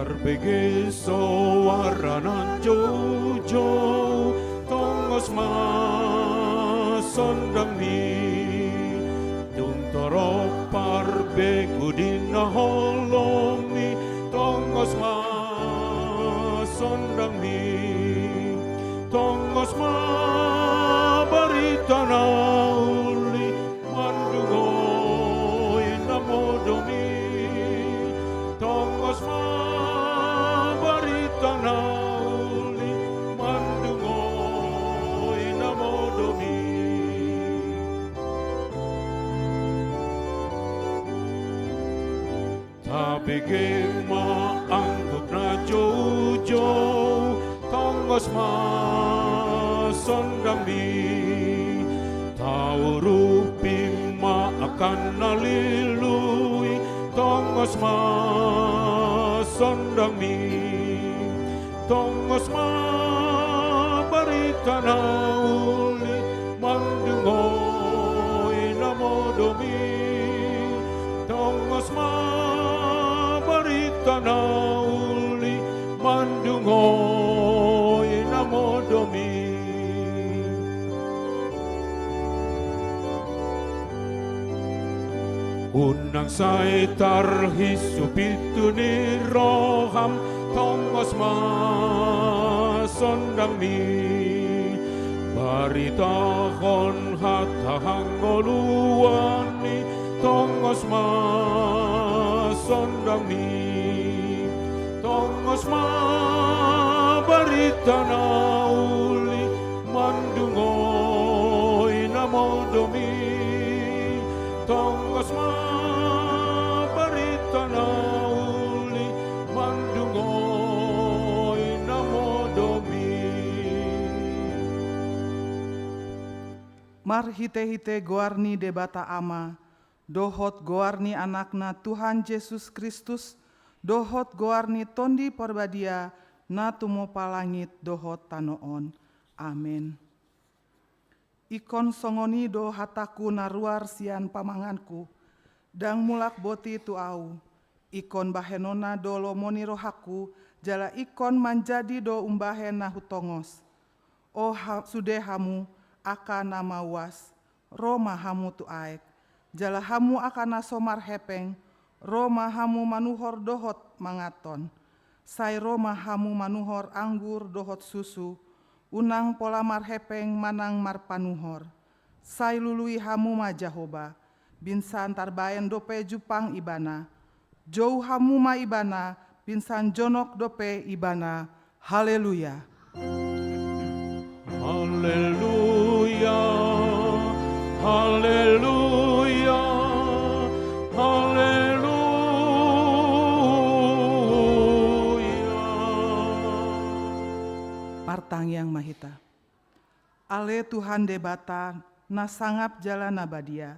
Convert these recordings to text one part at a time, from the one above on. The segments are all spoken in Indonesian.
Tarbege sowaranan jojo tongos masondang mi tungtoro parbe kudina holomi tongos masondang mi tongos ma barita nauli mandungoi namodomi tongos ma barita nauli mandungoi namodomi tabege ma angkut na jojo tongos ma sondang mi taurupi ma akan nalilui tongos ma sondang mi tongos ma barita nauli mandungoi namodomi tongos ma barita nauli mandungoi namodomi unang say tarhisupitu ni roham tongos masondang mi baritahon hatahang oluani tongos masondang mi tongos ma barita nauli mandungoi namodomi tongos ma barita nauli mandungoi namodomi marhite-hite goarni debata ama dohot goarni anakna Tuhan Yesus Kristus dohot goarni tondi porbadia na tumo palangit dohot tanoon. Amin. Ikon songoni do hataku naruar sian pamanganku, dang mulak boti tu au. Ikon bahenona do lomoni rohaku, jala ikon manjadi do umbahen na hutongos. O sude hamu akana mawas, Roma hamu tu aek. Jala hamu akana somar hepeng, Roma hamu manuhor dohot mangaton. Sai Roma hamu manuhor anggur dohot susu, unang pola marhepeng manang marpanuhor. Sai lului hamu majahoba, binsan tarbaen dope jupang ibana. Jou hamu ma ibana, binsan jonok dope ibana. Haleluya. Haleluya, haleluya, haleluya. Partang yang mahita. Ale Tuhan debata nasangap jala nabadia.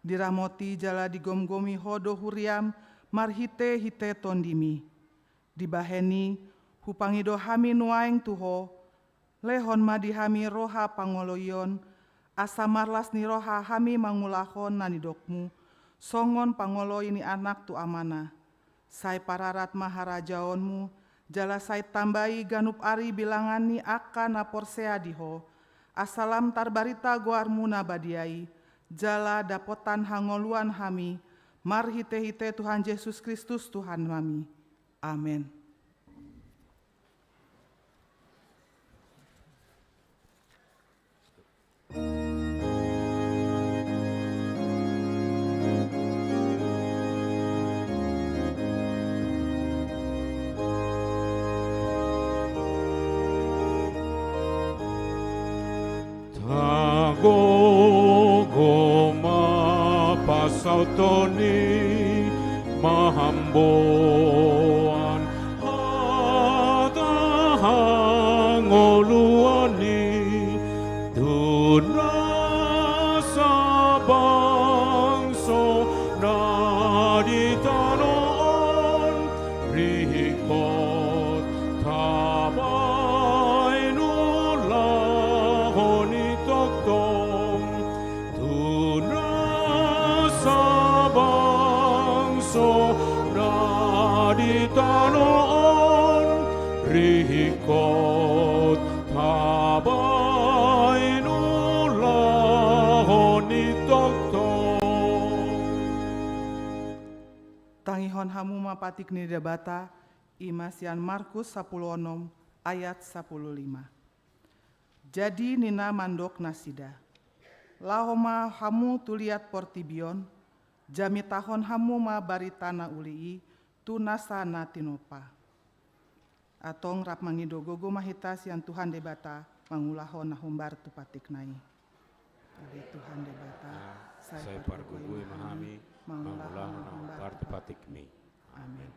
Diramoti jala digomgomi hodo huriam marhite hite tondimi. Dibaheni hupangido hami nuaeng tuho. Lehon madihami roha pangoloyon. Asa marlas ni roha hami mangulahon nanidokmu. Songon pangolo ini anak tu amana. Sai pararat maharajaonmu. Jala sai tambahi ganup ari bilangani akan naporsea diho. Asalam tarbarita goarmu nabadiai. Jala dapotan hangoluan hami. Marhite-hite Tuhan Yesus Kristus Tuhan kami. Amin. Goma pasautoni mahamboan hatahang oluani tunasa bangso naditanoon rihikot tabay nulahon itoktom tunasa bangso toktom. Tangihon hamu mapatik ni debata Imasian Markus 10 ayat 15. Jadi nina mandok nasida. Lahoma hamu tuliat portibion, jami tahon hamu ma baritana ulii, tunasana tinopa. Atong rap mangido gogo mahitas yang Tuhan debata, mangulahon nahumbar tupatik nai. Dari Tuhan debata, Saya pargugui mahami, mangulahon nahumbar tupatik mi. Amin.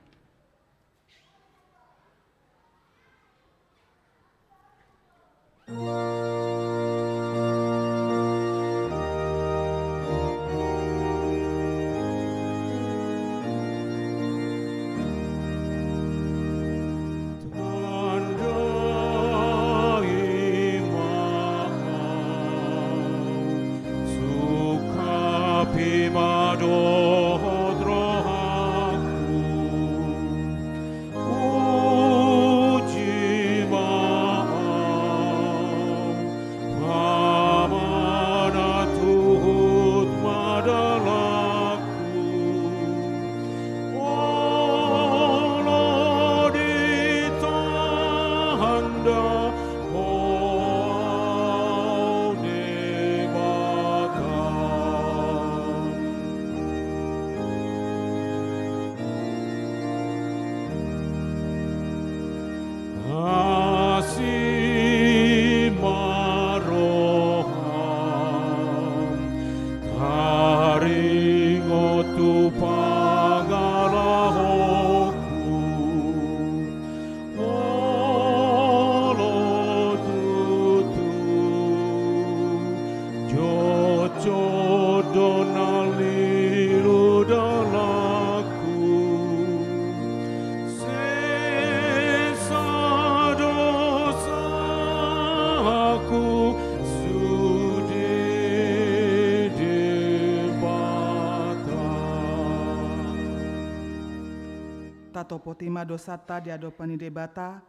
Tato potima dosata di adopani debata,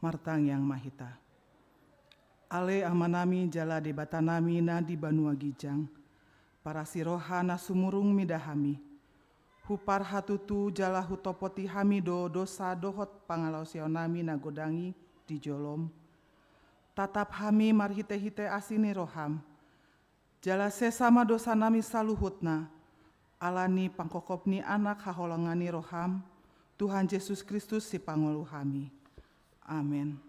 martang yang mahita. Ale amanami jala debata nami na di Banua Gijang, para sirohana sumurung midahami. Hupar hatutu jala hutopoti hami do dosa dohot pangalausion nami na godangi di jolom. Tatap hami marhite-hite asini roham. Jala sesama dosa nami saluhutna. Alani pangkokopni anak haholongani roham. Tuhan Yesus Kristus si pangulu hami. Amin.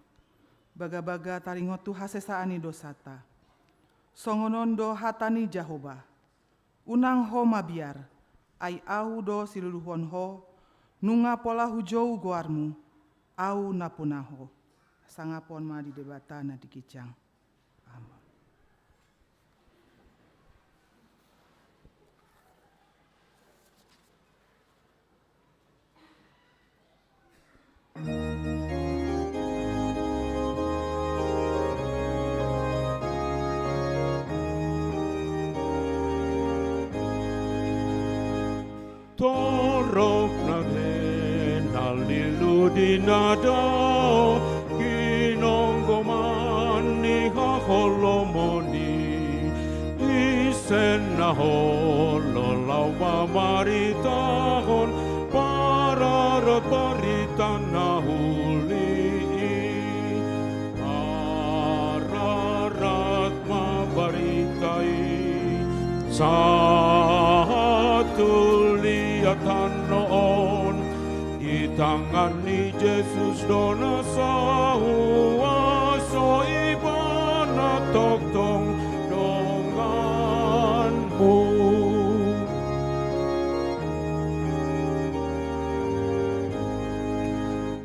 Baga-baga taringot tu hasesaani dosata. Songonon do hatani Jahoba. Unang ho mabiar. Ai au do siluluhon ho. Nunga pola hujou goarmu. Au napunaho. Sangapon ma di debata na dikicang. Amin. Torok naghen halilu dinado kinonggoman ni haholomoni isen na holo lawa maritahon pararat barita na huli pararat mabaritai satu liatan noon di tangan ni Yesus dona sahuaso ibana toktong donganmu.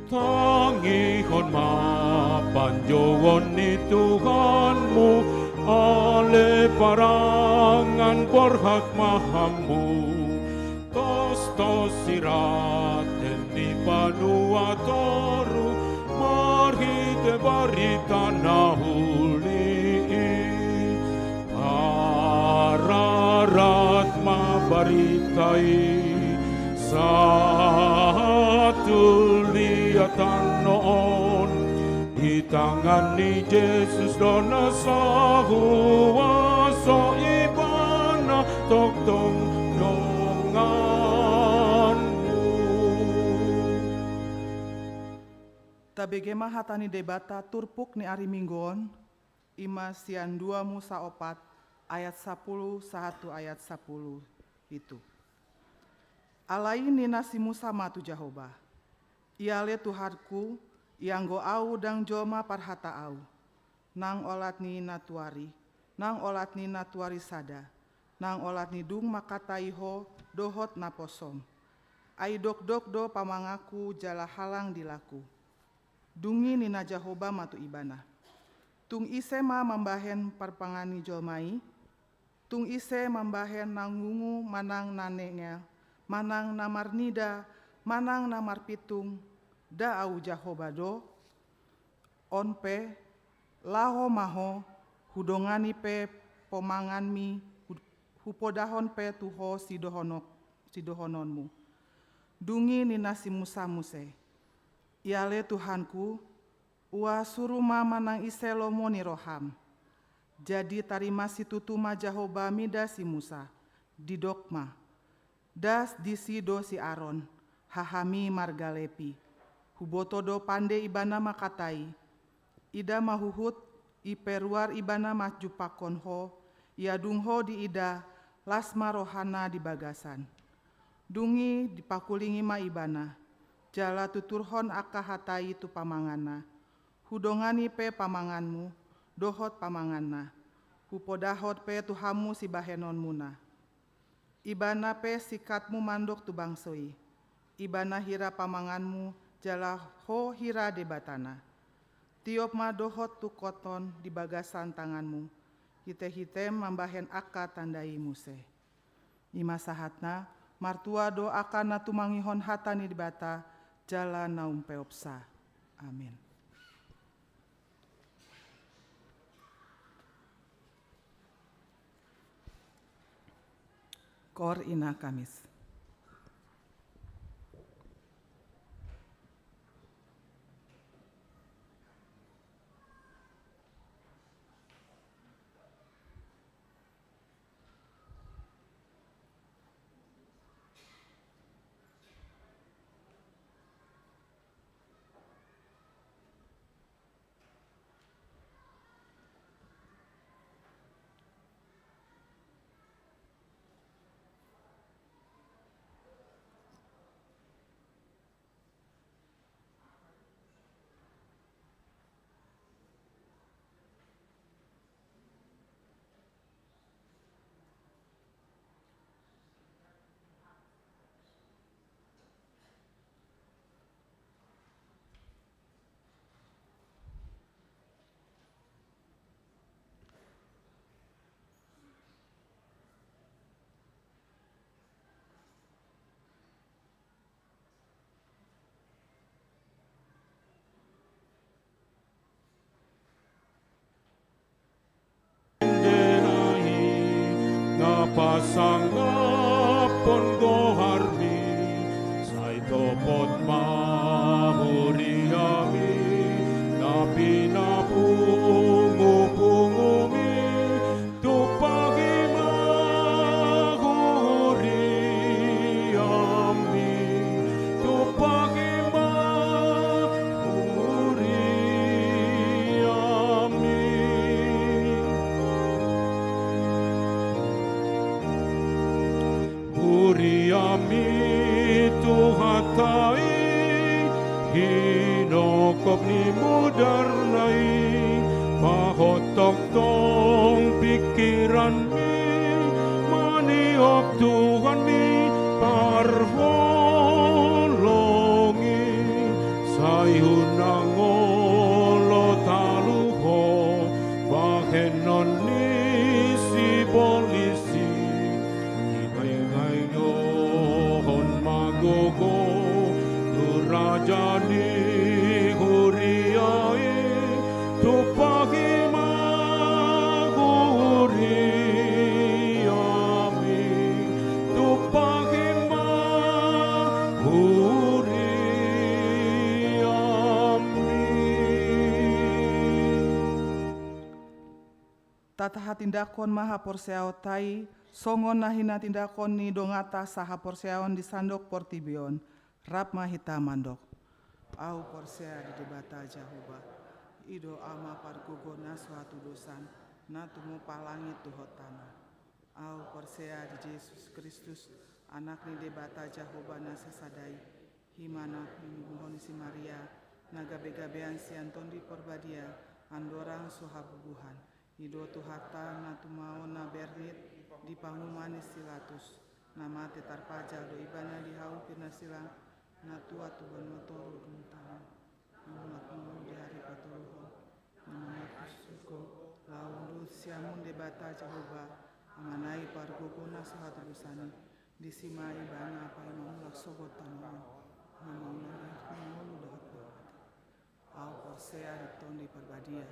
Tangihon mapanjowon ni Tuhanmu, ale parangan borhak mahamu. Tostos siraten di Banua Toru, marhite barita nahuli. Ararat mabaritai, satu liatan noon, di tangan ni Yesus dona sahuaso ibana tong donganmu. Tabegema hatani debata turpuk ni ari minggon, ima sian 2 Musa 4 ayat 10 1 ayat 10 itu. Alai nina si Musa matu Jahoba. Iale Tuharku, ianggo au dang joma parhata au. Nang olat ni natuari sada. Nang olat ni dung makataiho dohot naposom. Ai dok do pamangaku jala halang dilaku. Dungi nina Jahoba matu ibana. Tung ise ma mambahen parpangani jomai. Tung ise mambahen nangungu manang nanengel. Manang namar nida, manang namar pitung. Da au Jahoba do. Onpe, laho maho, hudongani pe pomanganmi, hupodahon pe tuho sidohononmu. Dungi nina si Musa muse. Iale Tuhanku, ua suruma manang iselomo ni roham. Jadi tarima si tutuma Jahoba mida si Musa, di dokma. Das disi do si Aron, hahami margalepi. Hubotodo pande ibana makatai. Ida mahuhut iperuar ibana majupakonho, iadungho di ida lasma rohana di bagasan. Dungi dipakulingi ma ibana, jala tuturhon aka hatai tu pamangana. Hudongani pe pamanganmu, dohot pamanganna. Hupodahot pe tuhamu si bahenon muna. Ibana pe sikatmu mandok tu bangsoi. Ibana hira pamanganmu, jala ho hira debatana. Tiop ma dohot tu koton di bagasan tanganmu. Hite-hite mambahen aka tandai muse. Ima sahatna, martua do akana tumangihon hatani dibata, jala naum peopsa. Amin. Kor ina Kamis. Pasangapon goharmi, say topot mahuriami, na pinapungo-pungumi, tupagi mahuriami, tupagi mahuriami. Huriami tuhatai, hinokop ni mudarnai, pahotok tong pikiran mi, maniop Tuhan mi parholongi, sayunang olo taluho, bahenon ni si polisi. Magogo Durajani Huriai Tupagi Mahuriami Tupagi Mahuriami. Tatahatindakon maha porseautai songon nahina tindakon ni dongata saha porseaon di sandok portibion, rap mahita mandok. Au porsea di debata Jahuba, ido ama pargogo na suatu dosan, na tumu palangit tuhotana. Au porsea di Yesus Kristus, anak ni debata Jahuba na sesadai, himana mingguhon si Maria, naga begabean si Antondi porbadia, andorang sohabubuhan, ido tuhata na tumao na bernit, di pangumani silatus, nama tetarpaja do ibana di hau pina silang, na tua tuban motoru entang, namulat mau di hari patuluhon, namulat suko, laundu siamun debata Jehovah, amanai pargogo na sahatu busani, disimai bana apa yang mamulak sogot tanawan, namamulak mangolu dahat banget. Au porsea ditondi perbadia,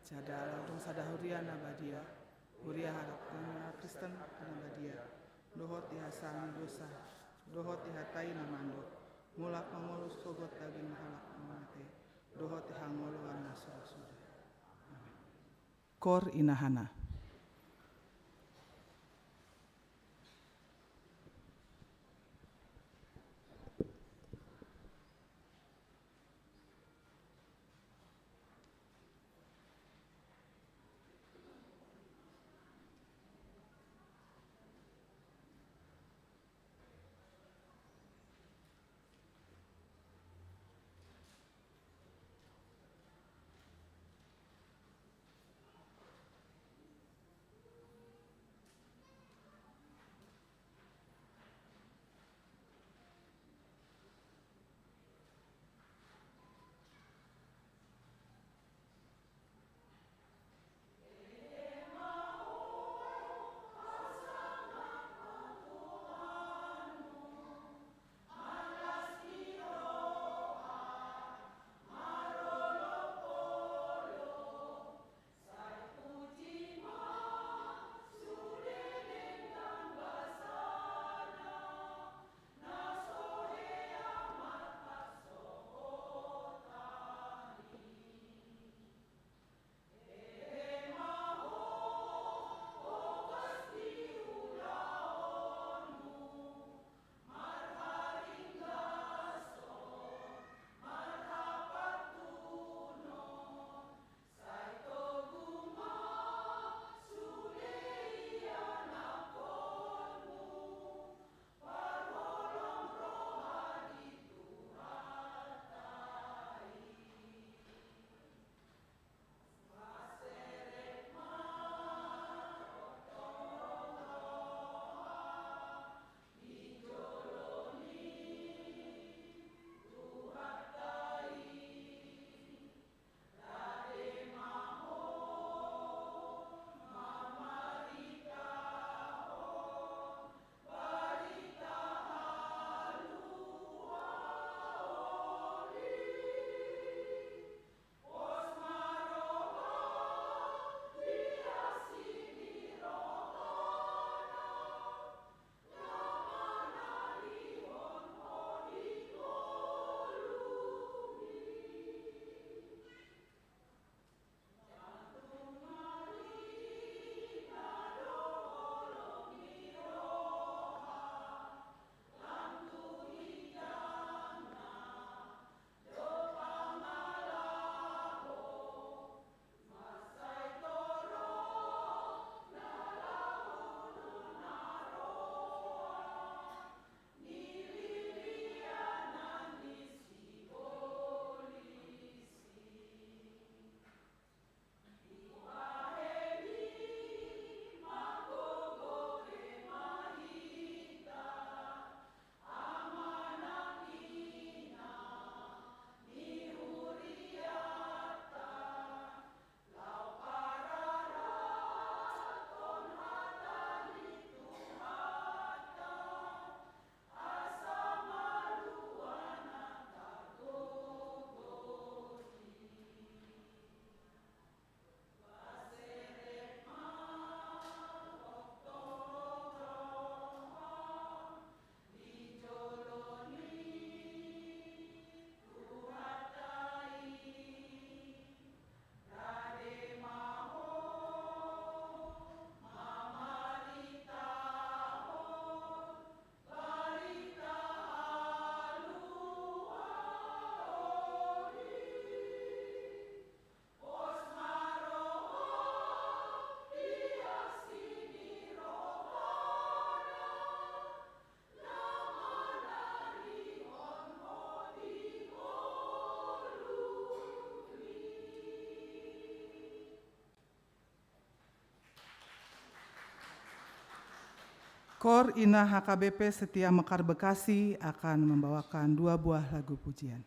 jadala dong sadahurian abadia, huria harap Kristen abadia, dohot dihasani dosa, dohot dihatai namando. Mulak mangolu sogot daging halak mate, dohot hangolu wana sudah. Kor inahana. Kor Ina HKBP Setia Mekar Bekasi akan membawakan 2 buah lagu pujian.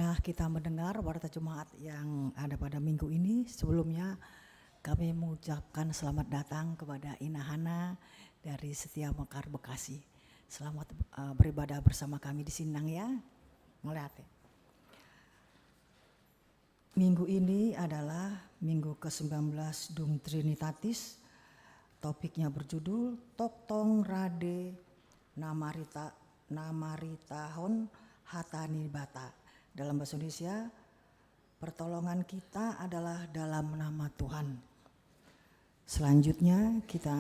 Marilah kita mendengar warta Jumat yang ada pada minggu ini. Sebelumnya kami mengucapkan selamat datang kepada Ina Hana dari Setia Mekar Bekasi. Selamat beribadah bersama kami di Sindang ya. Ngeliat ya. Minggu ini adalah minggu ke-19 Dum Trinitatis. Topiknya berjudul Toktong Rade Namaritahon Hatani Bata. Dalam bahasa Indonesia, pertolongan kita adalah dalam nama Tuhan. Selanjutnya kita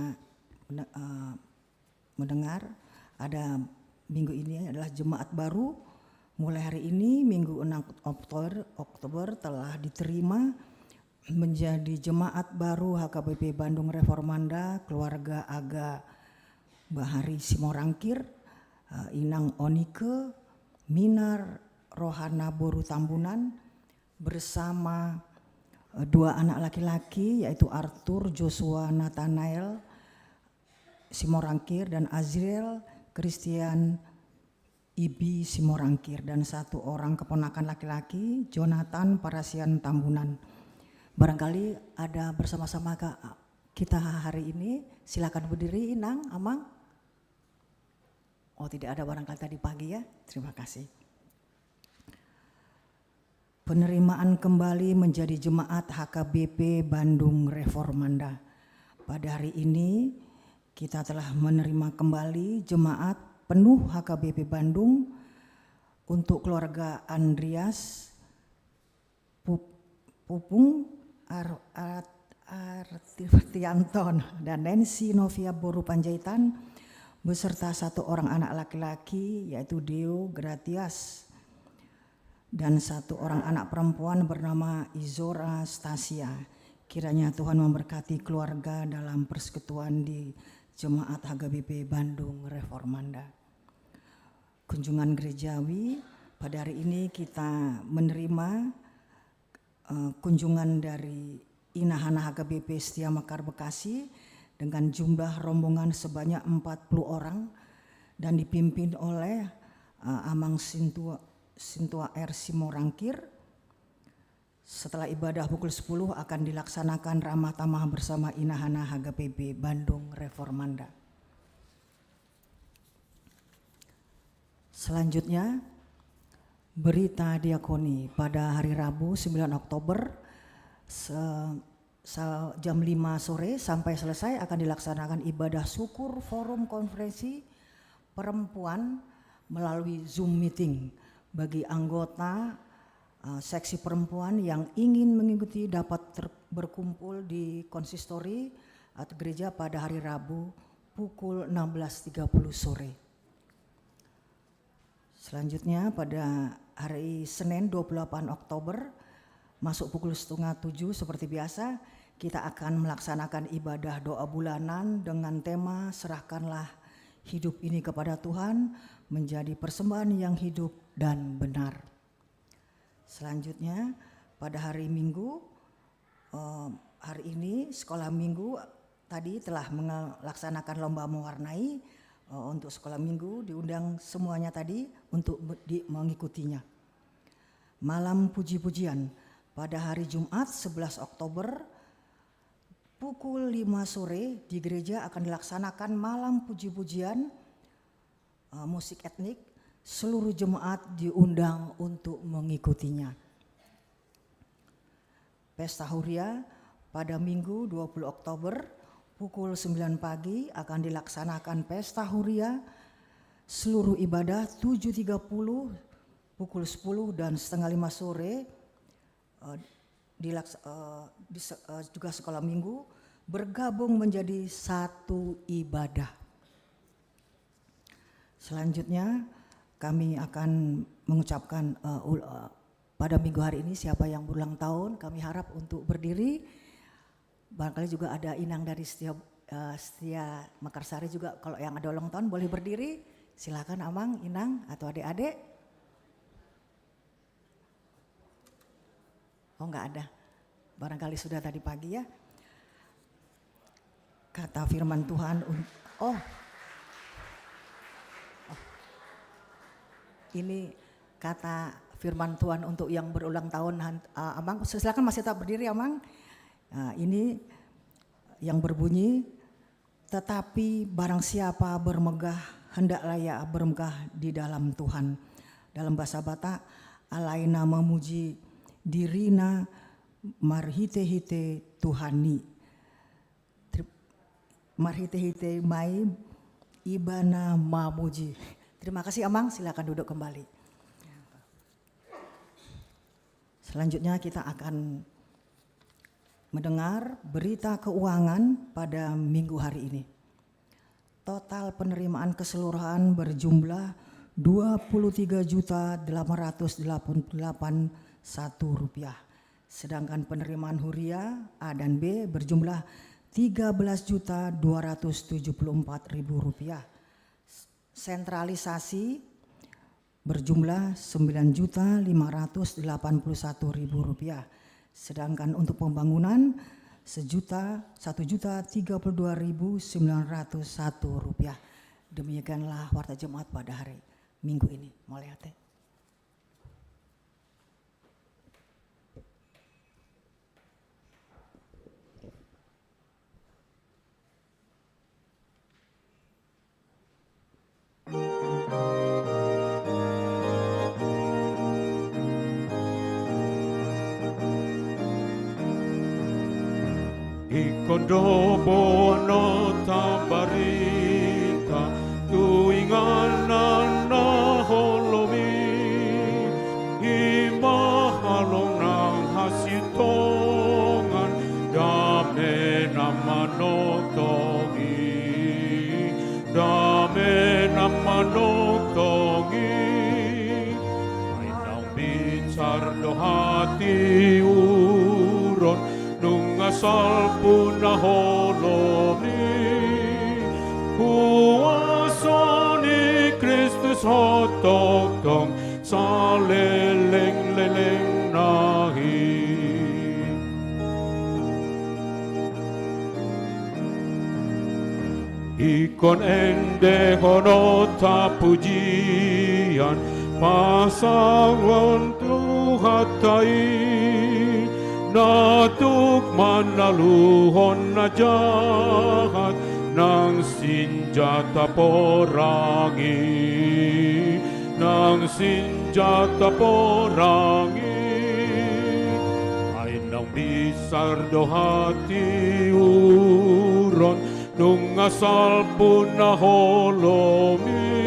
mendengar ada minggu ini adalah jemaat baru. Mulai hari ini Minggu 6 Oktober telah diterima menjadi jemaat baru HKBP Bandung Reformanda Keluarga Aga Bahari Simorangkir, Inang Onike, Minar Rohana Boru Tambunan bersama dua anak laki-laki yaitu Arthur Joshua Nathanael Simorangkir dan Azriel Christian Ibi Simorangkir, dan satu orang keponakan laki-laki Jonathan Parasian Tambunan. Barangkali ada bersama-sama kita hari ini, silakan berdiri Inang, Amang. Oh tidak ada barangkali tadi pagi ya, terima kasih. Penerimaan kembali menjadi jemaat HKBP Bandung Reformanda. Pada hari ini kita telah menerima kembali jemaat penuh HKBP Bandung untuk keluarga Andreas Pupung Artianton dan Nancy Novia Boru Panjaitan beserta satu orang anak laki-laki yaitu Deo Gratias dan satu orang anak perempuan bernama Izora Stasia. Kiranya Tuhan memberkati keluarga dalam persekutuan di Jemaat HKBP Bandung Reformanda. Kunjungan gerejawi, pada hari ini kita menerima kunjungan dari Ina Hana HKBP Setia Mekar Bekasi dengan jumlah rombongan sebanyak 40 orang dan dipimpin oleh Amang Sintua R. Simorangkir. Setelah ibadah pukul 10 akan dilaksanakan ramah tamah bersama Ina Hana HKBP Bandung Reformanda. Selanjutnya, berita diakoni pada hari Rabu 9 Oktober jam 5 sore sampai selesai akan dilaksanakan ibadah syukur forum konferensi perempuan melalui Zoom meeting bagi anggota seksi perempuan yang ingin mengikuti dapat berkumpul di konsistori atau gereja pada hari Rabu pukul 16.30 sore. Selanjutnya pada hari Senin 28 Oktober masuk pukul 6:30 seperti biasa kita akan melaksanakan ibadah doa bulanan dengan tema serahkanlah hidup ini kepada Tuhan menjadi persembahan yang hidup dan benar. Selanjutnya pada hari Minggu, hari ini sekolah Minggu tadi telah melaksanakan lomba mewarnai. Untuk sekolah Minggu diundang semuanya tadi untuk mengikutinya. Malam puji-pujian pada hari Jumat 11 Oktober pukul 5 sore di gereja akan dilaksanakan malam puji-pujian musik etnik. Seluruh jemaat diundang untuk mengikutinya. Pesta Huria pada Minggu 20 Oktober pukul 9 pagi akan dilaksanakan Pesta Huria. Seluruh ibadah 7.30 pukul 10 dan setengah 5 sore juga sekolah Minggu bergabung menjadi satu ibadah. Selanjutnya kami akan mengucapkan pada minggu hari ini siapa yang berulang tahun kami harap untuk berdiri. Barangkali juga ada Inang dari Setia Mekarsari juga, kalau yang ada ulang tahun boleh berdiri. Silakan Amang, Inang atau adik-adik. Oh enggak ada, barangkali sudah tadi pagi ya. Kata firman Tuhan, ini kata firman Tuhan untuk yang berulang tahun. Amang, silakan masih tetap berdiri Amang. Nah, ini yang berbunyi, tetapi barang siapa bermegah, hendaklah ia bermegah di dalam Tuhan. Dalam bahasa Batak, alaina memuji dirina marhite-hite Tuhani. Marhite-hite mai ibana mamuji. Terima kasih Amang, silakan duduk kembali. Selanjutnya kita akan mendengar berita keuangan pada minggu hari ini. Total penerimaan keseluruhan berjumlah Rp23.888.1. Sedangkan penerimaan huria A dan B berjumlah Rp13.274.000. Sentralisasi berjumlah Rp9.581.000. Sedangkan untuk pembangunan Rp1.032.901. Demikianlah warta jemaat pada hari Minggu ini. Moliate. Ikodobo no tabarita tuinganan na holomi imahalong ng hasitongan dame naman otongi ay nang bitsardo hati uron nung asal pun na holomi huwaso ni Kristus hototong sa leleng-leleng nahi. Ikon ende hono tapujian pasangon tuhatai natukman na luhon na jahat ng senjata porangi, ay nang bisardo hati uron nung asal pun na holomi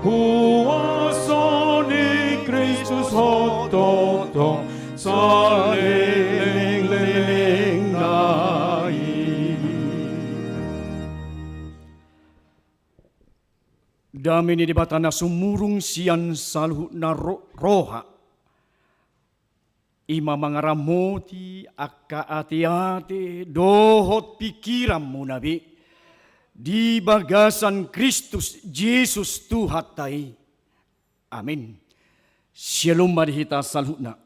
huwaso ni Kristus hototong sa leleng-leleng nahi. Dami ni dibata na sumurung siyan saluh na roha. Ima mangaramoti akka ati-ati dohot pikiran mo nabi. Di bagasan Kristus Jesus Tuhatai. Amin. Shalom marihita saluh na.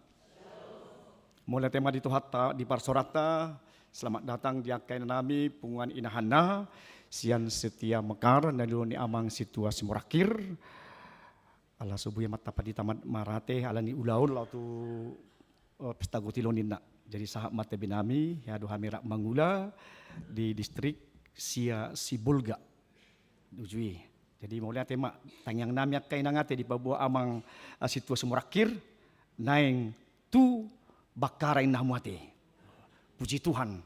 Mulai tema dito hatta di parsorata, selamat datang di akai nami punguan inahana, sian setia mekar nalu ni amang situasi murakir. Ala subuh yang mata padi tamat marate ala ni ulaun lau tu pesta gutilonin nak. Jadi sahab mata binami ya doha mirak mangula di distrik Sia Sibulga. Ujui. Jadi mulai tema tangyang nami akai nangate di pabuah amang situasi murakir naing tu bakarai nahmuate. Puji Tuhan.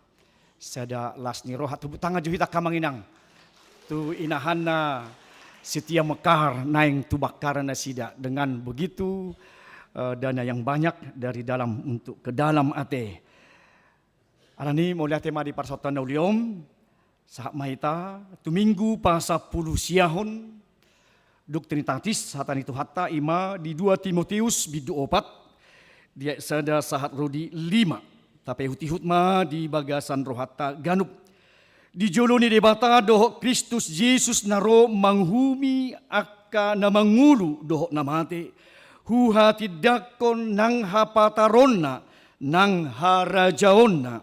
Sada lasni rohat tu tanga juhita kamanginang. Tu inahana setia mekar naing tu bakaran nasida dengan begitu dana yang banyak dari dalam untuk ke dalam ate. Alani mulai tema di parsotan uliom sahab mahita tu minggu pasa puluh siahun Doktrinitatis hatan itu hatta ima di 2 Timotius bidu 4 dia sada sahat rodi 5 tapi hutihutma di bagasan rohata ganup di joloni debata dohok Kristus Yesus naro manghumi akka na mangulu dohok namate huhati dakon nang hapataronna nang harajaonna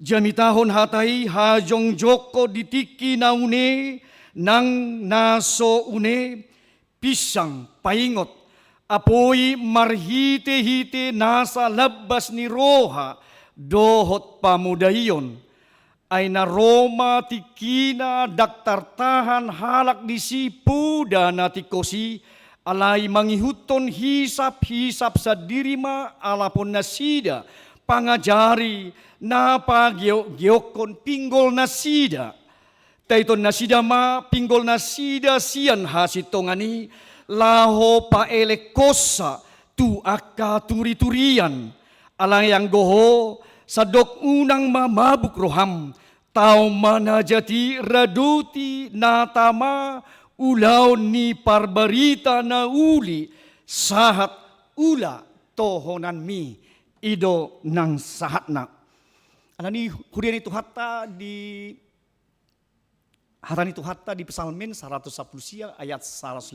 jamitahon hatai hajong joko ditiki naune nang naso une pisang paingot Apoi marhite-hite nasa labas ni Roha, dohot pamudayon. Ay na Roma tikina daktartahan halak di sipuda na tikosi, alay mangihuton hisap-hisap sa dirima alapon na sida, pangajari na pagiyokon pinggol na sida. Taiton na sida ma pinggol na sida siyan hasitongani, laho pa elekosa tu akka turi-turian, alay ang goho, sadok unang mamabuk roham, tau manajati raduti natama, ulaw ni parbarita na uli, sahat ula tohonan mi, ido ng sahat na. Alani hurian itu hatta di Psalmin 110 ayat 105,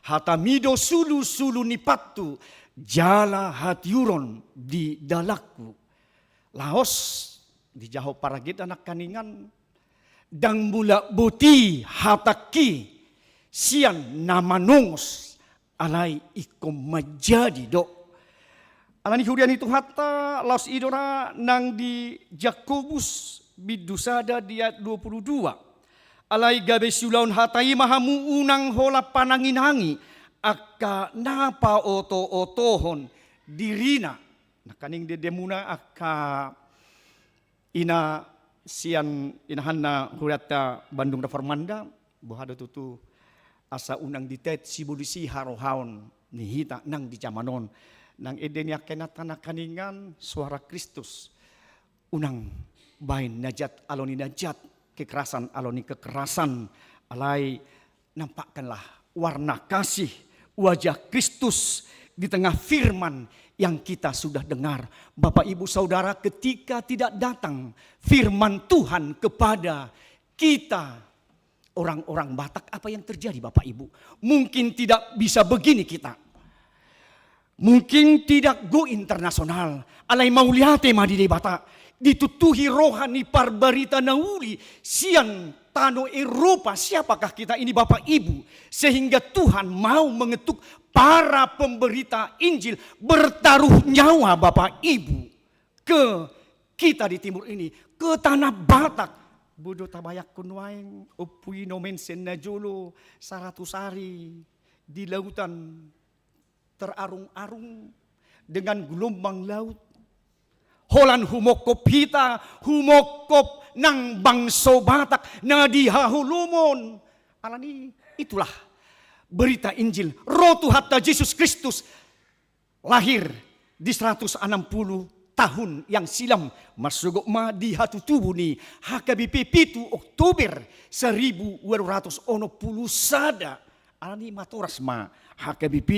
hatamido sulu ni patu, jala hatiuron di dalaku. Laos di jaho paragit anak kaningan, dang mula buti hataki, sian namanungos, alay ikom majadi do. Alani hurian itu hatta laos idora nang di Jakobus bidusada di ayat 22. Alay gabe sulaun hatai mahamu unang hola pananginangi, akka napa oto-otohon dirina. Nakaning dedemuna akka ina sian inahan na hurata Bandung Reformanda, buhada tutu asa unang ditet sibulisi harohaon nihita nang di jamanon. Nang edenya kenatana kaningan suara Kristus. Unang bain najat aloni najat, kekerasan aloni kekerasan, alai nampakkanlah warna kasih wajah Kristus di tengah firman yang kita sudah dengar. Bapak Ibu Saudara, ketika tidak datang firman Tuhan kepada kita orang-orang Batak, apa yang terjadi Bapak Ibu? Mungkin tidak bisa begini kita. Mungkin tidak go internasional. Alai mauliate madide Batak. Ditutuhi rohani parbarita nauli sian tano Eropa. Siapakah kita ini Bapak Ibu? Sehingga Tuhan mau mengetuk para pemberita Injil bertaruh nyawa Bapak Ibu ke kita di timur ini, ke tanah Batak. Bodo tabayak kunwaing upui nomen senajolo saratusari di lautan terarung-arung dengan gelombang laut. Holan humokop hita, humokop nang bangso Batak na dihahulumon. Alani itulah berita Injil. Rotu hatta Yesus Kristus lahir di 160 tahun yang silam. Masugok ma di hatu tubuh ni HKBP 7 Oktober 1210 sada. Alani matoras ma HKBP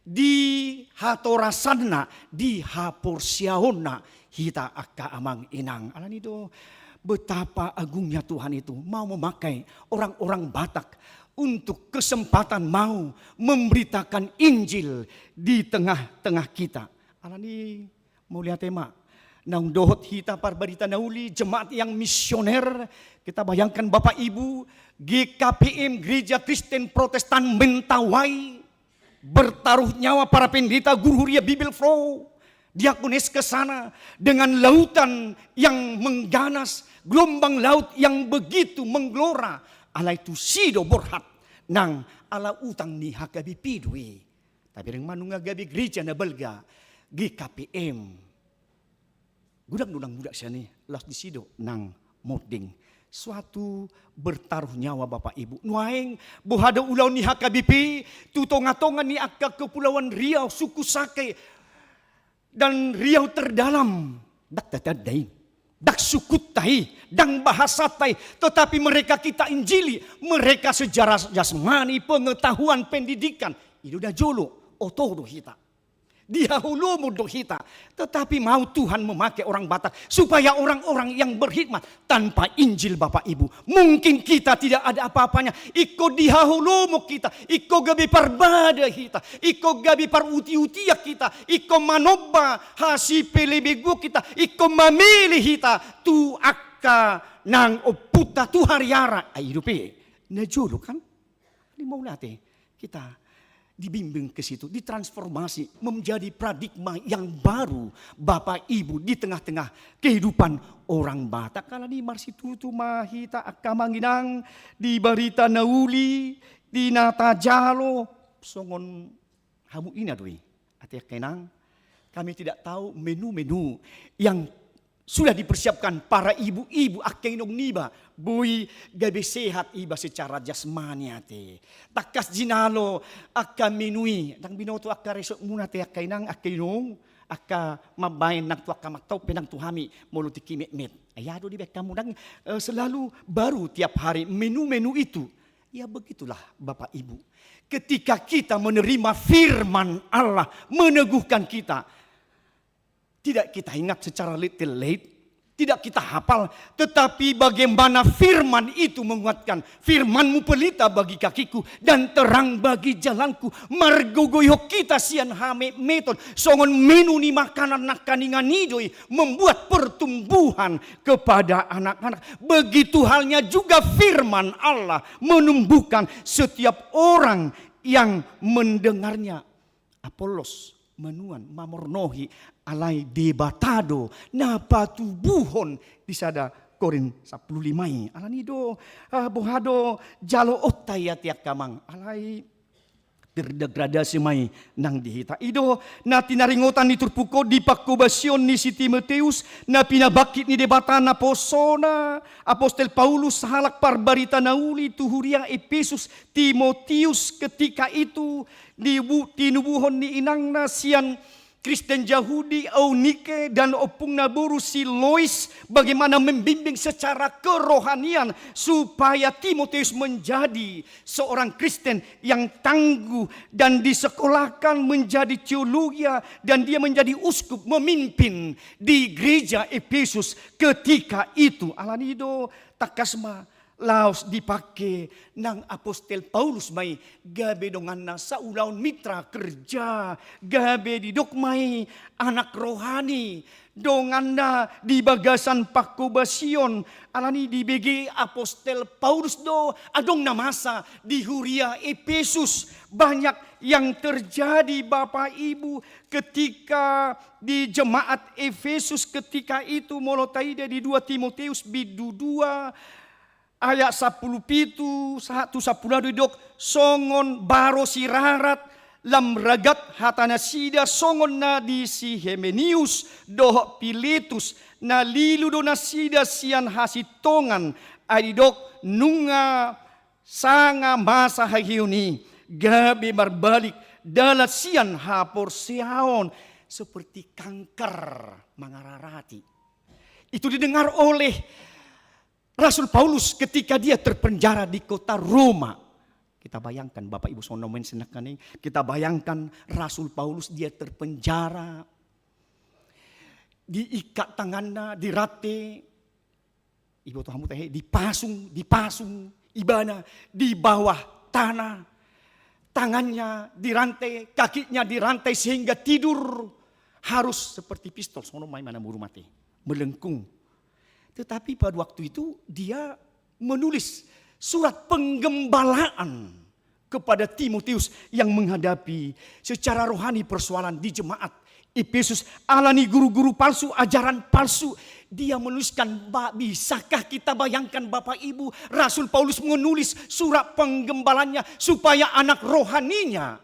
di hatorasanna di haporsiahonna hita akka amang inang. Alani do betapa agungnya Tuhan itu mau memakai orang-orang Batak untuk kesempatan mau memberitakan Injil di tengah-tengah kita. Alani mau lihat tema nang dohot hita parbarita nauli jemaat yang misioner. Kita bayangkan Bapak Ibu GKPM Gereja Kristen Protestan Mentawai bertaruh nyawa para pendeta guru huria Bible Flow, diakonis ke sana dengan lautan yang mengganas, gelombang laut yang begitu menggelora. Alai tu sido borhat nang ala utang ni hakabi pidwi. Tapi ring manunga gabi gereja na belga GKPM. Gudang muda siya ni las di sido nang moding. Suatu bertaruh nyawa Bapak Ibu. Nuaing buhada ulau ni HKBP, tutongatongan ni akka kepulauan Riau, suku Sake dan Riau terdalam. Dak tatadain, dak sukut tai, dang bahasa tai, tetapi mereka kita injili, mereka sejarah jasmani, pengetahuan, pendidikan. Itu dah jolo, otodo hita. Dahulu mudah kita, tetapi mau Tuhan memakai orang Batak supaya orang-orang yang berkhidmat tanpa Injil Bapak Ibu. Mungkin kita tidak ada apa-apanya. Iko dihahulu kita, iko gabi parbada kita, iko gabi paruti-utia kita, iko manoba hasi pelebego kita, iko mamili kita tu akka nang oputa tu hariara. Ay rupi, najolo kan? Di mau nate kita dibimbing ke situ, ditransformasi menjadi paradigma yang baru Bapak Ibu di tengah-tengah kehidupan orang Batak. Kalau di marsitutu mahita akamanginang, di barita nauli, di nata jalo, songon hamu ina doi. Ati kenang, kami tidak tahu menu-menu yang sudah dipersiapkan para ibu-ibu akenong niba, bui gabe sehat iba secara jasmani ate. Takas jinalo akka minui, nang binoto akka resok muna te akainang akenong akka mabain nang tuak kamatau penang tuhami moluti kimet. Ayado di kamu nang selalu baru tiap hari menu-menu itu. Ya begitulah Bapak Ibu. Ketika kita menerima firman Allah meneguhkan kita, tidak kita ingat secara little late, tidak kita hafal, tetapi bagaimana firman itu menguatkan. Firmanmu pelita bagi kakiku dan terang bagi jalanku. Margogoyok kita sian hame metode. Songon menu ni makanan nakaningan idoi membuat pertumbuhan kepada anak-anak. Begitu halnya juga firman Allah menumbuhkan setiap orang yang mendengarnya. Apolos menuan mamornohi alai debatado na patubuhon di sada Korin 15 alanido bohado jalo otai tiak kamang alai terdegradasi mai nang dihita ido na tinaringotan ni turpuko di pakubasyon ni si Timoteus na pinabakit ni debata na posona Apostel Paulus halak parbarita nauli tuhuria Efesus Timoteus ketika itu tinubuhon ni inang na sian Kristen Yahudi, Eunike dan opung naburu si Lois bagaimana membimbing secara kerohanian supaya Timoteus menjadi seorang Kristen yang tangguh dan disekolahkan menjadi teologi dan dia menjadi uskup memimpin di gereja Efesus ketika itu. Alanido takasma laos dipakai nang Apostel Paulus mai gabe donganna saulaun mitra kerja gabe didok mai anak rohani donganna di bagasan pakubasion alani di BG Apostel Paulus do adong namasa di Huria Efesus. Banyak yang terjadi Bapak Ibu ketika di jemaat Efesus ketika itu molotaide di 2 Timoteus bidu 2 ayat 10 1 10 dok songon baro sirarat lam ragat hatana sida songon na di si Hemenius doh Piletus na lilu do na sida sian hasitongan adidok nunga sanga masa hagiuni gabe barbalik dalat sian hapor siaon seperti kanker mangararati. Itu didengar oleh Rasul Paulus ketika dia terpenjara di kota Roma. Kita bayangkan Bapak Ibu sonomen senakane, kita bayangkan Rasul Paulus dia terpenjara. Diikat tangannya, dirate. Ibu Tuhan teh dipasung ibana di bawah tanah. Tangannya dirantai, kakinya dirantai sehingga tidur harus seperti pistol sonomai mana buru mati, melengkung. Tetapi pada waktu itu dia menulis surat penggembalaan kepada Timoteus yang menghadapi secara rohani persoalan di jemaat Efesus. Alani guru-guru palsu, ajaran palsu. Dia menuliskan, bisakah kita bayangkan Bapak Ibu, Rasul Paulus menulis surat penggembalannya supaya anak rohaninya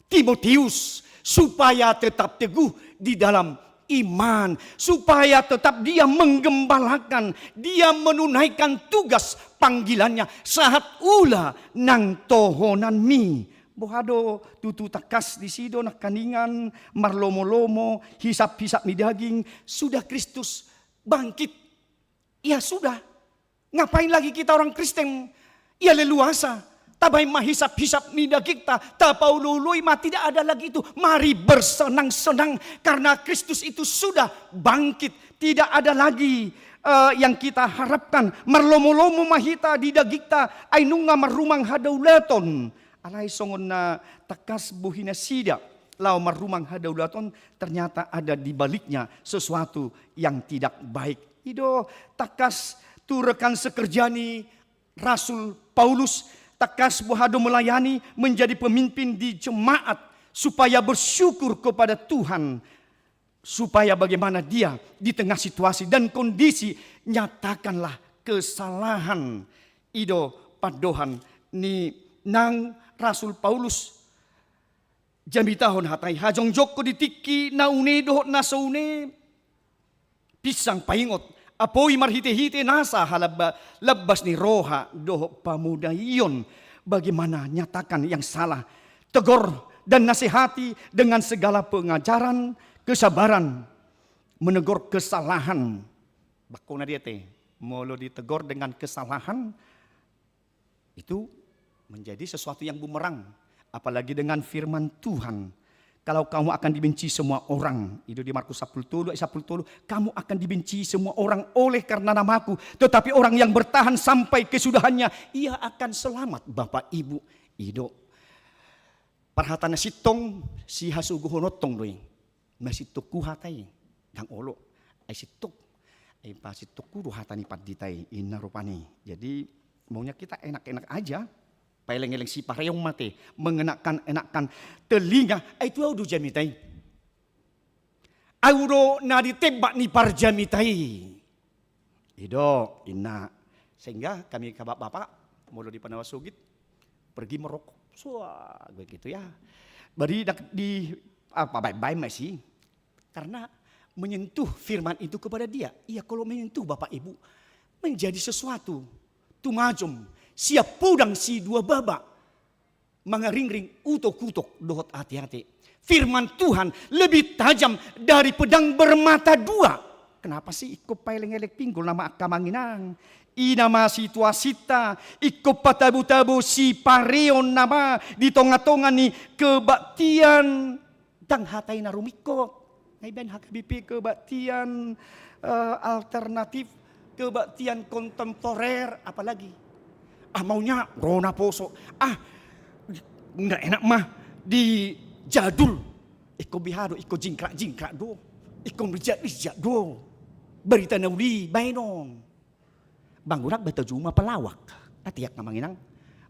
Timoteus supaya tetap teguh di dalam iman, supaya tetap dia menggembalakan, dia menunaikan tugas panggilannya saat ula nang tohonan mi. Bohado tutu takas di sido nak kaningan marlomo-lomo hisap-hisap mi daging. Sudah Kristus bangkit. Ya sudah. Ngapain lagi kita orang Kristen? Ya leluasa. Tabay mahisap-hisap nida kita, tapaululuy tidak ada lagi itu. Mari bersenang-senang karena Kristus itu sudah bangkit. Tidak ada lagi yang kita harapkan. Marlomo-lomo mahita di dagikta ainunga marumang hadaulaton. Alay songon na takas buhina sida. Lau marumang hadaulaton ternyata ada di baliknya sesuatu yang tidak baik. Ido takas tu rekan sekerjani Rasul Paulus takas bohado melayani, menjadi pemimpin di jemaat, supaya bersyukur kepada Tuhan, supaya bagaimana dia di tengah situasi dan kondisi, nyatakanlah kesalahan ido padohan ni nang Rasul Paulus jami tahun hatai hajong joko ditiki naune dohot nasaune pisang paingot apoi marhite-hite nasa halaba labas ni roha dohot pamuda iyon. Bagaimana nyatakan yang salah, tegur dan nasihati dengan segala pengajaran, kesabaran, menegur kesalahan. Bakuna dia teh, molo ditegur dengan kesalahan itu menjadi sesuatu yang bumerang. Apalagi dengan firman Tuhan. Kalau kamu akan dibenci semua orang, itu di Markus 10, kamu akan dibenci semua orang oleh karena namaku. Tetapi orang yang bertahan sampai kesudahannya, ia akan selamat. Bapak Ibu, ido. Perhatian sitong si hasugu honotong doy. Masih tuku hatai dang olo. Ai sitok. Ai pa situku hatani paditai ina rupani. Jadi maunya kita enak-enak aja. Paeleng-eleng si pareong mate, mengenakan telinga, itu audu jamitai. Audo na ditembak ni parjamitai. Ido, ina. Sehingga kami bapak-bapak, mula di Panawasugit, pergi merokok. Begitu ya. Bari di baik-baik masih. Karena menyentuh firman itu kepada dia. Iya, kalau menyentuh Bapak Ibu, menjadi sesuatu. Tumajum. Siap pudang si dua babak. Mengeringring utok-utok dohot hati-hati. Firman Tuhan lebih tajam dari pedang bermata dua. Kenapa sih ikut paeleng-elek pinggul nama akamanginang. Inama situasita ikut patabu-tabu si pareon nama di tonga-tonga ni kebaktian dang hatai narumikot. Ngaiban HKBP kebaktian alternatif, kebaktian kontemporer, apalagi. Maunya rona poso. Nggak enak mah di jadul. Iko bihado, iko jingkrak do. Iko rijak do. Berita nauli bainon. Bangunak bata juma pelawak. Atiak namanginang.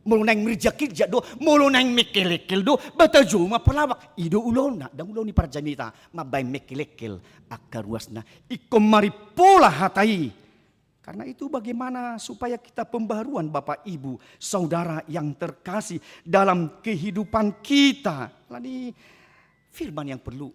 Mulu nang mirjakir do. Mulu nang mekelekil do. Bata juma pelawak. Ido ulon na. Dang ulon ni parjanita. Mabay mekelekil. Akaruasna. Iko maripola hatai. Karena itu bagaimana supaya kita pembaharuan Bapak Ibu, saudara yang terkasih dalam kehidupan kita. Lani firman yang perlu.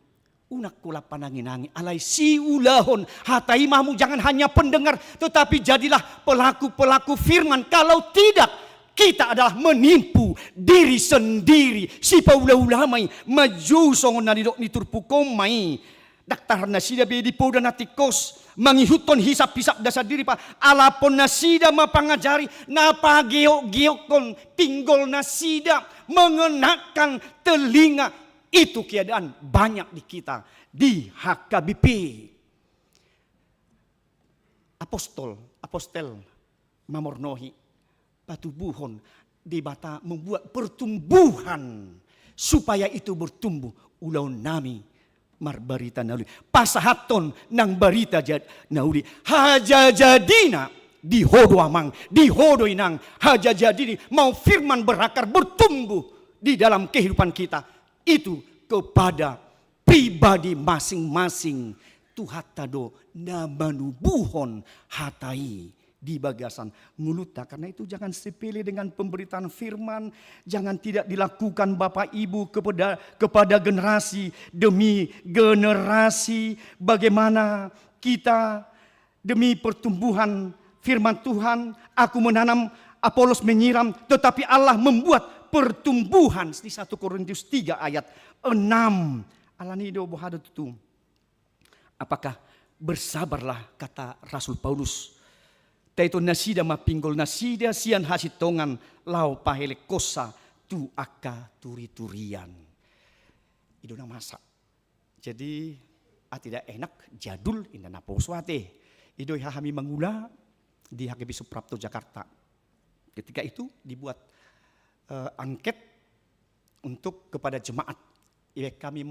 Unak kula pananginangi alai si ulahon hatai mahmu, jangan hanya pendengar tetapi jadilah pelaku-pelaku firman. Kalau tidak kita adalah menipu diri sendiri. Si paula-ulamai maju songon nadidok niturpukomai. Daktar nasida bedi poda natikos mangihutton hisap-hisap dasar diri pa alapon nasida mapangajari napa geok-geokon pinggol nasida mengenakan telinga. Itu keadaan banyak di kita di HKBP. Apostel mamornohi patubuhon di bata membuat pertumbuhan supaya itu bertumbuh ulau nami marbarita nauli pasahaton nang barita nauli haja jadina di hodo amang di hodo inang haja jadini mau firman berakar bertumbuh di dalam kehidupan kita itu kepada pribadi masing-masing. Tuhatado namanubuhon hatai di bagasan mulutnya. Karena itu jangan sepele dengan pemberitaan firman. Jangan tidak dilakukan Bapak Ibu kepada generasi demi generasi. Bagaimana kita demi pertumbuhan firman Tuhan. Aku menanam, Apolos menyiram, tetapi Allah membuat pertumbuhan. Di 1 Korintus 3 ayat 6. Alanido bohado tutu. Apakah bersabarlah kata Rasul Paulus. Taito nasida mapinggol nasida sian hasitongan lau pahele kosa tu aka turi-turian. Itu na masak. Jadi tidak enak jadul indah naposwate. Itu hami mangula di HKB Suprapto Jakarta. Ketika itu dibuat angket untuk kepada jemaat. Kami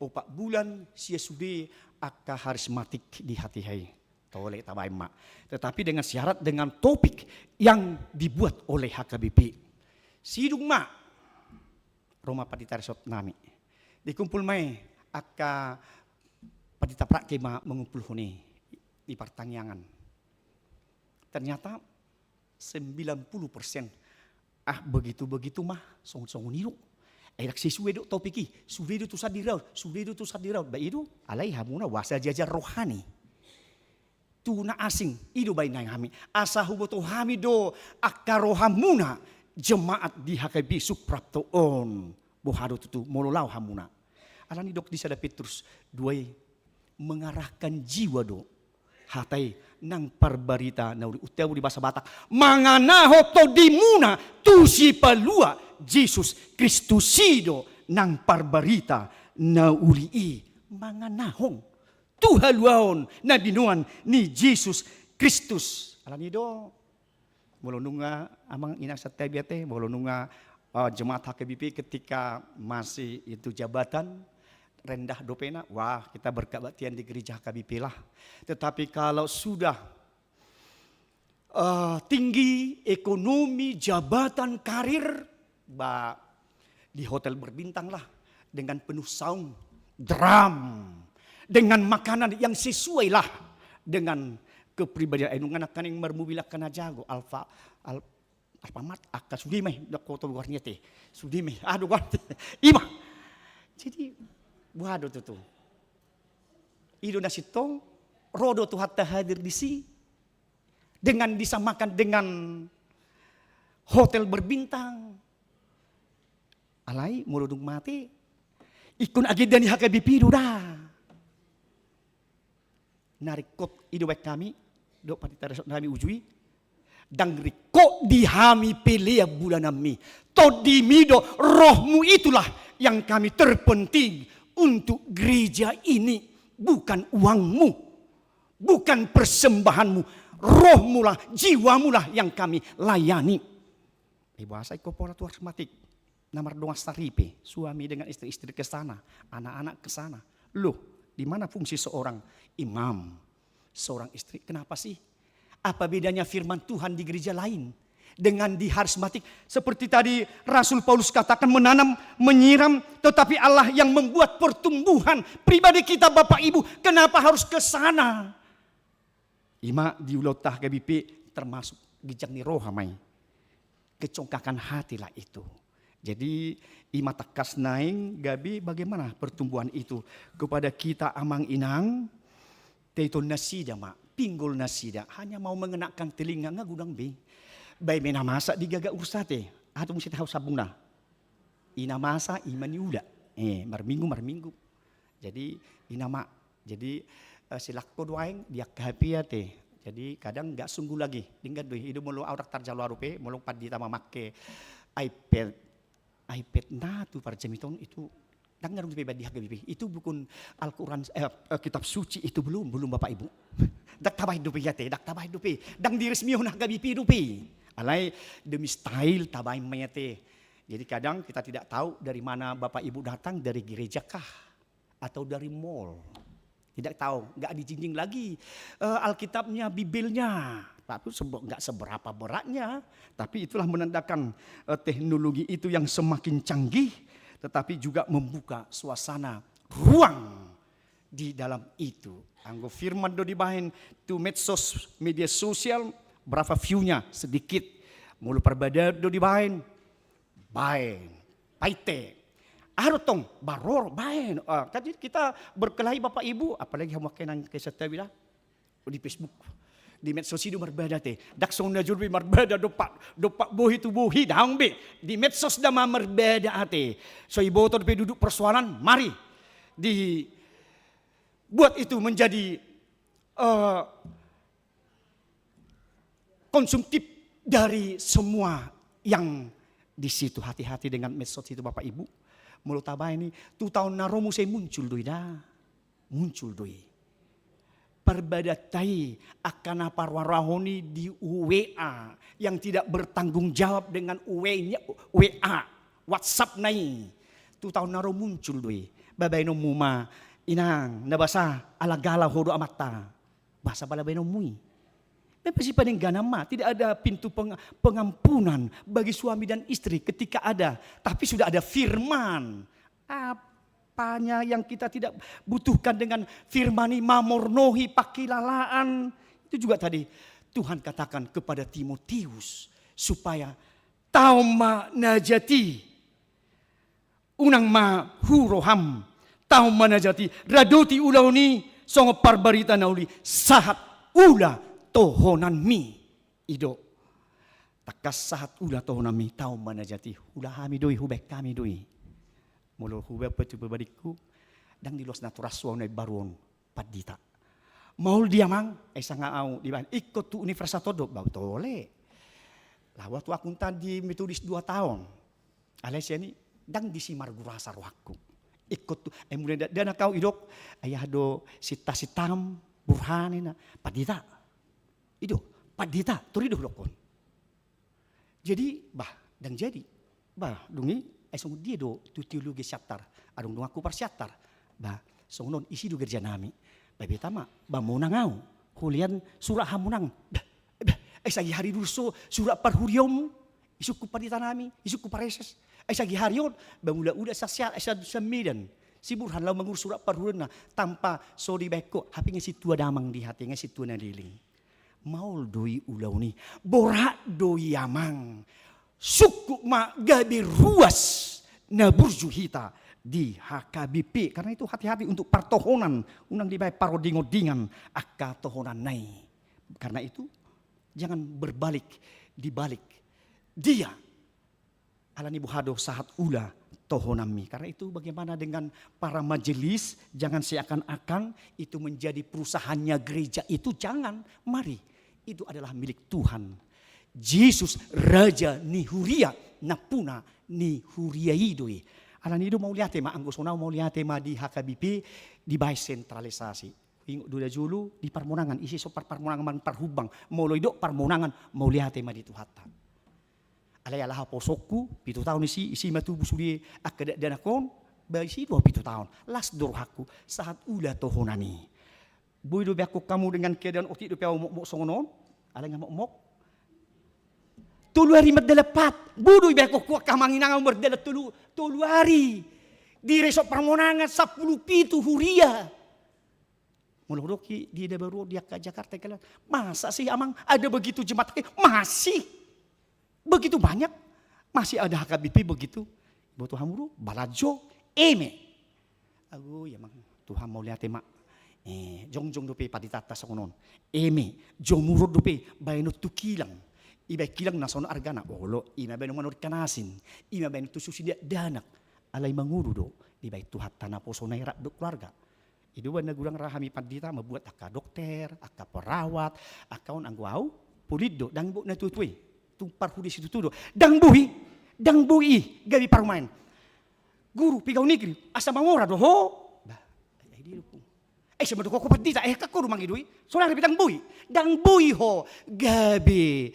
opak bulan siasude aka harismatik di hati hai. Toleh tabai mak. Tetapi dengan syarat dengan topik yang dibuat oleh HKBP. Sidung ma Roma patita resort nami. Dikumpul mai aka patita prake ma mengumpul huni di pertanyaan. Ternyata 90% begitu-begitu mah song-song niru. Airak si suwedo topiki, suwedo tu sadiraud. Ba itu alai hamuna wasa jajar rohani. Tuna asing idu bayi nang hami. Asa huboto hami do akaro hamuna jemaat di HKB suprapto on. Bohado tutu mololau hamuna. Alani dok disada Petrus duai mengarahkan jiwa do. Hatai nang parbarita nauri uteu di bahasa Batak. Manganaho to dimuna tu si palua Jesus Kristusido nang parbarita nauri manganahong tuhaluaon na dinuan ni Jesus Kristus. Alani do molonunga amang ina satabiate molonunga jemaat HKBP ketika masih itu jabatan rendah dopena, wah kita berkebaktian di gereja HKBP lah. Tetapi kalau sudah tinggi ekonomi, jabatan, karir, di hotel berbintang lah dengan penuh sound, drum, dengan makanan yang sesuai lah dengan kepribadian. Enungan akan yang mermubilah kena jago Alfamart akan sudimeh dakoto luarnya teh sudimeh aduh warti ima jadi waduh tuh ido nasitong rodo tuh hatta hadir di sini dengan disamakan dengan hotel berbintang alai muludung mati ikun agenda di HKBP dah narik kot ido baik kami do patita resort kami ujui dang riko dihami pilih bulan nami to dimido rohmu itulah yang kami terpenting untuk gereja ini, bukan uangmu, bukan persembahanmu, rohmu lah, jiwamu lah yang kami layani. Bahasa ikopola tuh asmatik, nomor doa staripe, suami dengan istri-istri ke sana, anak-anak ke sana. Loh, di mana fungsi seorang imam, seorang istri? Kenapa sih? Apa bedanya firman Tuhan di gereja lain dengan di harismatik? Seperti tadi Rasul Paulus katakan menanam, menyiram, tetapi Allah yang membuat pertumbuhan pribadi kita Bapak Ibu. Kenapa harus ke sana? Ima di ulotah GBP termasuk gijak ni rohamai. Kecongkakan hatilah itu. Jadi ima takas naing gabi bagaimana pertumbuhan itu kepada kita amang inang teito nasida mak pinggul nasida hanya mau mengenakan telinga ngagudang be bay mena masa digagak ursate atau mesti tahu sabuna ina masa imani uda marminggu jadi inama jadi silakko doaing dia kapiate jadi kadang enggak sungguh lagi dinggat doi hidup mulu aurak tarjalo arupe mulu padi tama make iPad nah tuh para jamiton itu dengar di HKBP itu bukan Al-Quran kitab suci itu belum Bapak Ibu dak tabah hidup ya teh dak tabah hidup dang diresmiun HKBP hidup alai demi style tabah mayate jadi kadang kita tidak tahu dari mana Bapak Ibu datang dari gereja kah atau dari mall tidak tahu enggak dijinjing lagi Alkitabnya Bibelnya tapi enggak seberapa beratnya tapi itulah menandakan teknologi itu yang semakin canggih tetapi juga membuka suasana ruang di dalam itu. Anggo firman do dibahin tu medsos media sosial berapa view-nya sedikit. Mulu perbedaan do dibahin bain paite. Arutong baror bain. Tadi kita berkelahi Bapak Ibu apalagi hamakenan ke setawila di Facebook. Di medsos itu berbeda teh. Daksong na jurbi berbeda dopak bohi tu bohi daung be. Di medsos dama berbeda ate. So iboto pe duduk persoalan mari buat itu menjadi konsumtif dari semua yang di situ. Hati-hati dengan medsos itu Bapak Ibu. Mulut tabah ini 2 tahun naromu saya muncul doi dah. Muncul doi. Perbadatai akan apa warahoni di WA yang tidak bertanggung jawab dengan WA WhatsApp nai 2 tahun naro muncul doi babay no muma inang nabasa alagala hodo amata bahasa balabay no mui Memang si penenggana mah tidak ada pintu pengampunan bagi suami dan istri ketika ada. Tapi sudah ada firman. Apanya yang kita tidak butuhkan dengan firman ini mamornohi pakilalaan. Itu juga tadi Tuhan katakan kepada Timotius. Supaya tauma najati. Unang ma huroham. Tauma najati. Radoti ulauni songo parbarita nauli. Sahat ula tohonan mi ido takas sahat ula tohonan mi tau mana jati ula hami doi hubek kami doi mulu hubek petu berbadiku dang di los naturaswa na baruon padita maul dia mang sanga au di ban ikut tu universitas todo bau tole lawa tu akun tadi metodis 2 tahun alesya ni dang disimar gurasa rohku ikut tu mulai dana kau idok ayah do sitam burhanina padita itu padita turido dokon. Jadi dan jadi dungi song dia do tu teologi syatar adung dong aku parsiatar song non isi do gerja nami babe tama monangau hulian surah hamunang sagi hari duso surah parhuriom isuku padita nami isuku pareses sagi harion bamula udah sasiat semidan si burhan lau mengur surah parhurna tanpa sodi beko hapinga si tua damang di hatinya si tua nadiling maul doi ulau ni borak doi amang suku ma gabi ruas na burjuhita di HKBP karena itu hati-hati untuk partohonan unang dibayar parodingodingan akka tohonan nai karena itu jangan dibalik dia alani buhado sahat ula tohonami karena itu bagaimana dengan para majelis jangan seakan-akan itu menjadi perusahaannya gereja itu jangan mari itu adalah milik Tuhan. Yesus Raja Nihuria napuna Nihuria idoi. Alan itu mau lihat tema anggosona mau lihat tema di HKBP di bay sentralisasi. Ingo dulu julu di parmonangan isi sopar parmonangan parhubang mau loidok parmonangan mau lihat tema di Tuhata. Alayalah posokku 7 tahun isi matu busuri akada danakon baisi 27 tahun. Las dorhaku saat ula tohonani. Bui do biako kamu dengan keadaan otik do piau mok songonon, ala ngamok mok. Tulu hari merdelepat, budu biako kuak kamanginang merdelet tulu hari. Di resok permonangan 10 pitu huria. Muludoki di baru dia ke Jakarta kalian. Masa sih amang ada begitu jemaat masih begitu banyak masih ada HKBP begitu. Butuh hamuru balajo eme. Aku ya mang Tuhan mau lihat emak. Jong dope paditata sa konon. Eme, jomurod dope, bayano tukilang. Iba kilang nasono argana. Olo, ima bayano manor kanasin. Ima bayano tususin dia danak. Alay manguru do. Iba itu hatana po sonay do keluarga. Itu ba nagurang rahami padita mabuat aka dokter, aka perawat, akaon angguau, pulido, dang bu natutui. Tumpar hudis itu tudo. Dang bui, gabi parmain. Guru pigaw negeri, asa mangora do ho. Semua ko padita kako rumang idui. Soalnya bidang bui ho gabi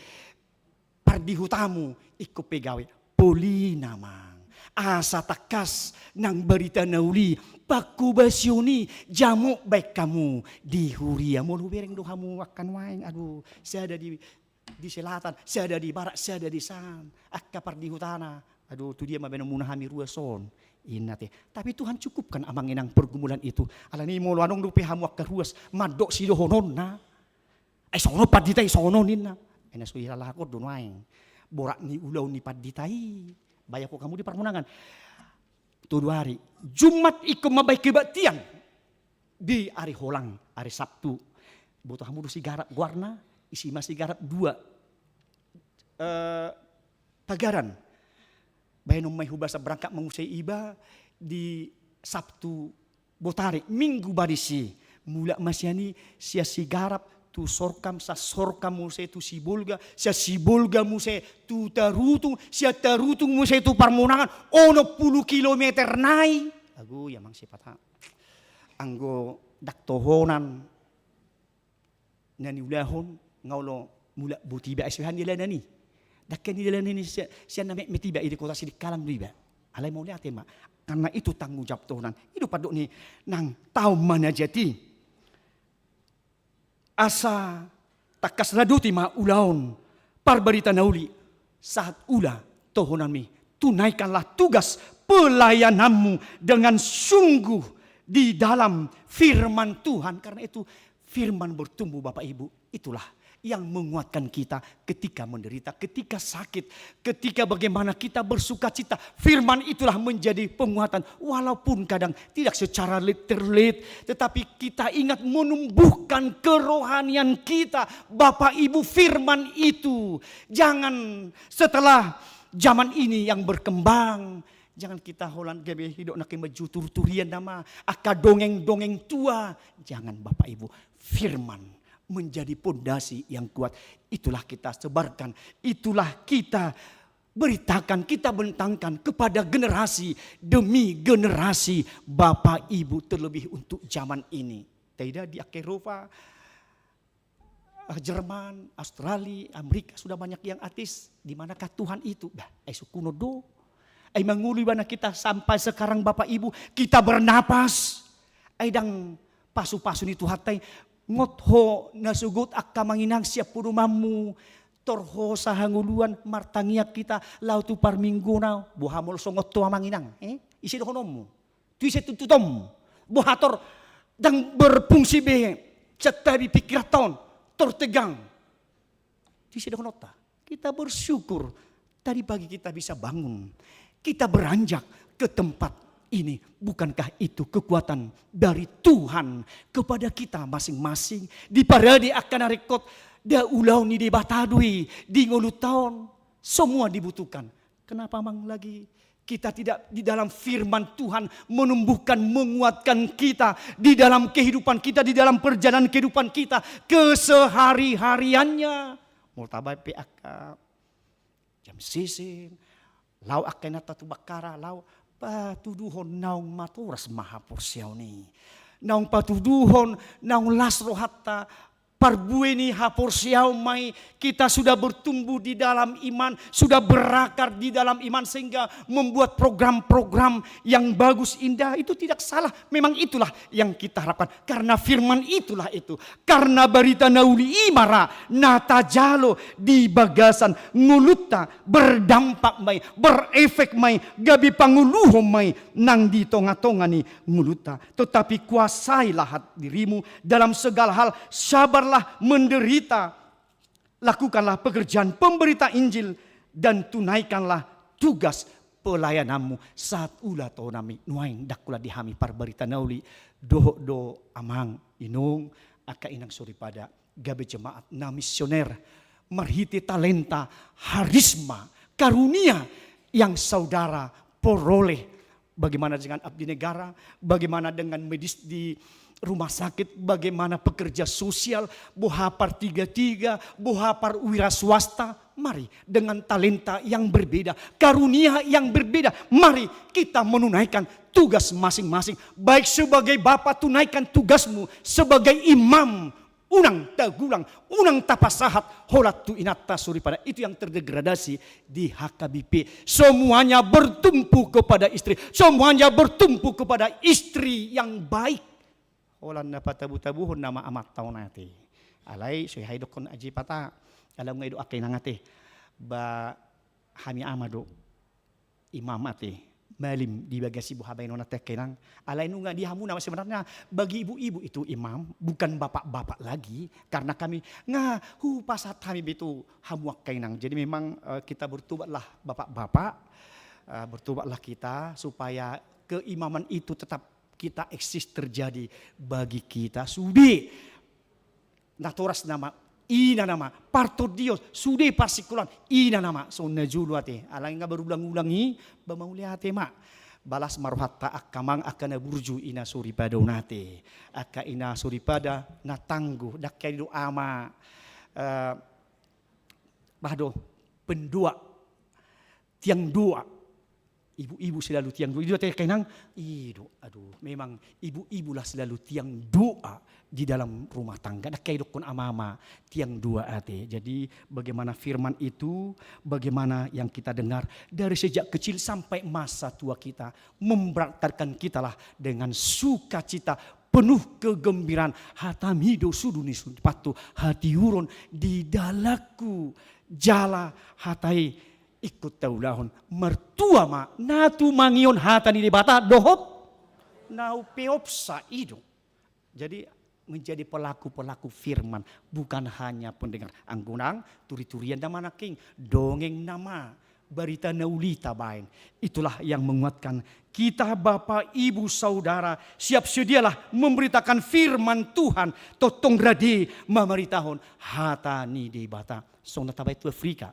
pardihu tamu iko pegawe poli namang asa takas nang berita nauli paku basioni jamu baik kamu di huria mau bereng do kamu akan waing aduh saya ada di selatan saya ada di barat saya ada di san akka pardihu tanah aduh tu dia mabena munahami ruason inate. Tapi Tuhan cukupkan amang inang pergumulan itu. Alani mo lanong dupe hamu akaruas madok si dohonon na. Sono paditai sono nina. Ena suira lakot dunwaing. Borak ni ulau ni paditai. Bayar ko kamu di permonangan. Tudu hari. Jumat iko mabay kebaktian. Di hari holang, hari Sabtu. Butuh hamu si garap warna, isi masih garap 2. Tagaran. Bayan may hubasa berangkat mengusai iba di Sabtu botari Minggu barisi mula masyani sia sigarap tu sorkam sa sorkam muse tu sibulga sia sibulga muse tu tarutung sia tarutung muse tu parmonangan 10 kilometer nai agu ya mang sifat anggo daktohonan nani ulahon ngaulo mula butiba aswahan nila nani dakkan di dalam ini siya namek metiba di kota sidik kalang riba. Alay mau lihat tema. Karena itu tanggung jawab Tuhan. Itu paduk ni nang tahu mana jati. Asa takas laduti ma ulaon parbarita nauli saat ula tohonami tunaikanlah tugas pelayananmu dengan sungguh di dalam firman Tuhan. Karena itu firman bertumbuh Bapak Ibu, itulah yang menguatkan kita ketika menderita, ketika sakit, ketika bagaimana kita bersuka cita. Firman itulah menjadi penguatan. Walaupun kadang tidak secara literal, tetapi kita ingat menumbuhkan kerohanian kita. Bapak Ibu, firman itu. Jangan setelah zaman ini yang berkembang, jangan kita holan gebe hidup nak majutur turian nama aka dongeng-dongeng tua. Jangan Bapak Ibu, firman menjadi pondasi yang kuat. Itulah kita sebarkan, itulah kita beritakan, kita bentangkan kepada generasi demi generasi Bapak Ibu, terlebih untuk zaman ini. Tidak di Eropa, Jerman, Australia, Amerika sudah banyak yang ateis. Di manakah Tuhan itu? Kuno do. Menguli mana kita sampai sekarang Bapak Ibu, kita bernapas. Dang pasu-pasu ni Tuhatai ngotho nasugut akka manginang siap purumamu torho sahanguluan martangiak kita lautu parminggu na buhamol songot tua manginang isi dohonomu tu isi tututom buhator dang berfungsi be cetabi pikiraton tortegang tu isi dohonota. Kita bersyukur tadi pagi kita bisa bangun, kita beranjak ke tempat ini. Bukankah itu kekuatan dari Tuhan kepada kita masing-masing? Di parade akan rekod da ulau ni di batadui di ngolutaon semua dibutuhkan. Kenapa mang lagi kita tidak di dalam firman Tuhan menumbuhkan, menguatkan kita di dalam kehidupan kita, di dalam perjalanan kehidupan kita kesehari-hariannya. Multabai PAK jam sisin lau akenata tu bakara lau patuduhon naung maturas maha porsiau ni. Naung patuduhon naung lasro hatta parbueni haporsiau mai kita sudah bertumbuh di dalam iman, sudah berakar di dalam iman sehingga membuat program-program yang bagus indah. Itu tidak salah, memang itulah yang kita harapkan karena firman itulah itu. Karena barita nauli imara nata jalo di bagasan ngulutta berdampak mai, berefek mai, gabi panguluho mai nang di tonga-tonga ni ngulutta. Tetapi kuasailah dirimu dalam segala hal, sabarlah menderita, lakukanlah pekerjaan pemberita Injil dan tunaikanlah tugas pelayananmu saat ula to nami nuaing dakula dihami parbarita nauli do amang inung aka inang suripada gabe jemaat na misioner marhiti talenta harisma karunia yang saudara peroleh. Bagaimana dengan abdi negara, bagaimana dengan medis di rumah sakit, bagaimana pekerja sosial, bohapar 33, bohapar wira swasta. Mari dengan talenta yang berbeda, karunia yang berbeda, mari kita menunaikan tugas masing-masing. Baik sebagai bapa tunaikan tugasmu, sebagai imam unang tagulang, unang tapasahat, holat tu inata suripada. Itu yang terdegradasi di HKBP. Semuanya bertumpu kepada istri, semuanya bertumpu kepada istri yang baik. Holan na patabu-tabuhon nama amat taon nati. Alay soy haydok kon aji pata. Alam nga ido akay nangati. Ba hami amado imam ati. Malim di bagasi buhabay no natek kenang. Alay nu nga dihamu nama sebenarnya bagi ibu-ibu itu imam, bukan bapak-bapak lagi. Karena kami nga pasat kami betu hamuak kenang. Jadi memang kita bertobatlah bapak-bapak, bertobatlah kita supaya keimaman itu tetap kita eksis terjadi bagi kita. Sudi naturas nama ina nama parto Dios sude pasikulan ina nama so najulu ate alay nga berulang-ulangi bamauli ate ma balas maruhatta akamang akan burju ina suripada nate aka ina suripada natangguh dakay do ama bahdo pendua tiang dua. Ibu-ibu selalu tiang doa. Itu kenang, memang ibu-ibulah selalu tiang doa di dalam rumah tangga. Dah kayak dokon amama tiang doa ate. Jadi bagaimana firman itu, bagaimana yang kita dengar dari sejak kecil sampai masa tua kita, memberangkatkan kita lah dengan sukacita penuh kegembiraan hatamido suduni patu hati urun di dalaku jala hatai ikut taulahon mertua ma natu mangion hatani di bata dohop nau peopsa ido. Jadi menjadi pelaku-pelaku firman, bukan hanya pendengar. Anggunang turi-turian nama king, dongeng nama berita naulita bain. Itulah yang menguatkan kita Bapak Ibu Saudara, siap sedialah memberitakan firman Tuhan. Totong radi memerintahon hata ni di bata sona tabai tu Afrika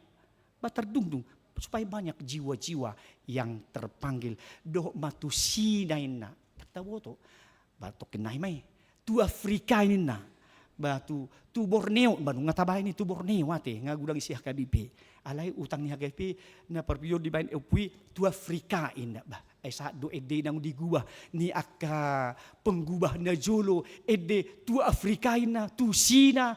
batar dungdung supaya banyak jiwa-jiwa yang terpanggil doh matu sinaina tawoto batok kenai mai tu Afrika ini na batu tu Borneo banu ngatabay ni tu Borneo ate ngagudang isi HKBP alay utang ni HKBP na perpiyo di bain upui tu Afrika ina ba sa do ede nang digubah ni aka penggubah na jolo ede tu Afrika ina tu Sina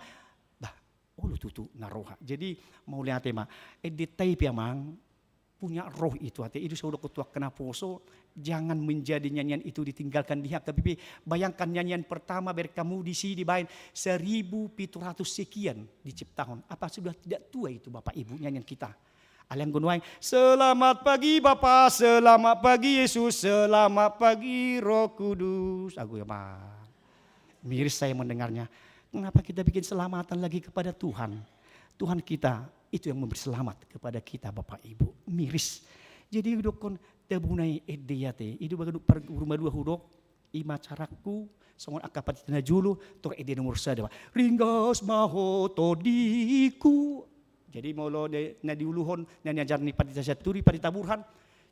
bah ulu tutu naroha. Jadi mau lihat ma ede taip mang punya roh itu ate itu sudah ketua kena poso. Jangan menjadi nyanyian itu ditinggalkan di HKBP. Bayangkan nyanyian pertama berkamu di sini bain 1700 sekian diciptakan. Apa sudah tidak tua itu Bapak Ibu nyanyian kita? Alang gunwang selamat pagi Bapa, selamat pagi Yesus, selamat pagi Roh Kudus. Aku ya Pak. Miris saya mendengarnya. Mengapa kita bikin selamatan lagi kepada Tuhan? Tuhan kita itu yang memberi selamat kepada kita Bapak Ibu. Miris. Jadi dokon tabunai edeyate itu bagai rumah dua hudok ima caraku songon akapat na julu tor ede nomor sada ringgas maho todiku. Jadi molo de na diuluhon na ajarni padita saturi padita burhan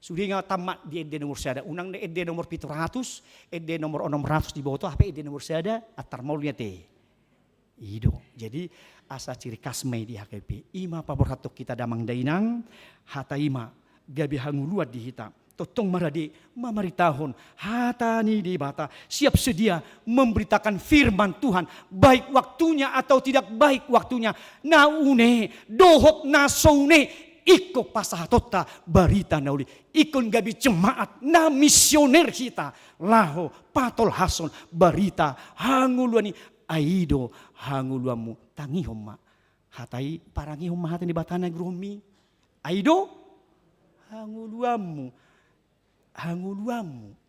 sudi nga tamat di ede nomor sada unang de ede nomor 700 ede nomor 600 di bawah HP ede nomor sada atar maulnya te ido. Jadi asa ciri khas mai di HKP ima paborhatok kita damang dainang hata ima gabi hanguluat di hitam totong maradi mamaritahon hatani di bata siap sedia memberitakan firman Tuhan baik waktunya atau tidak baik waktunya naune dohot nasoune iko pasahatota barita nauli ikon gabi jemaat na misioner kita laho patol hason barita hanguluani aido hanguluamu tangihom ma hatai parangihom ma hatani batana gromi aido hanguluamu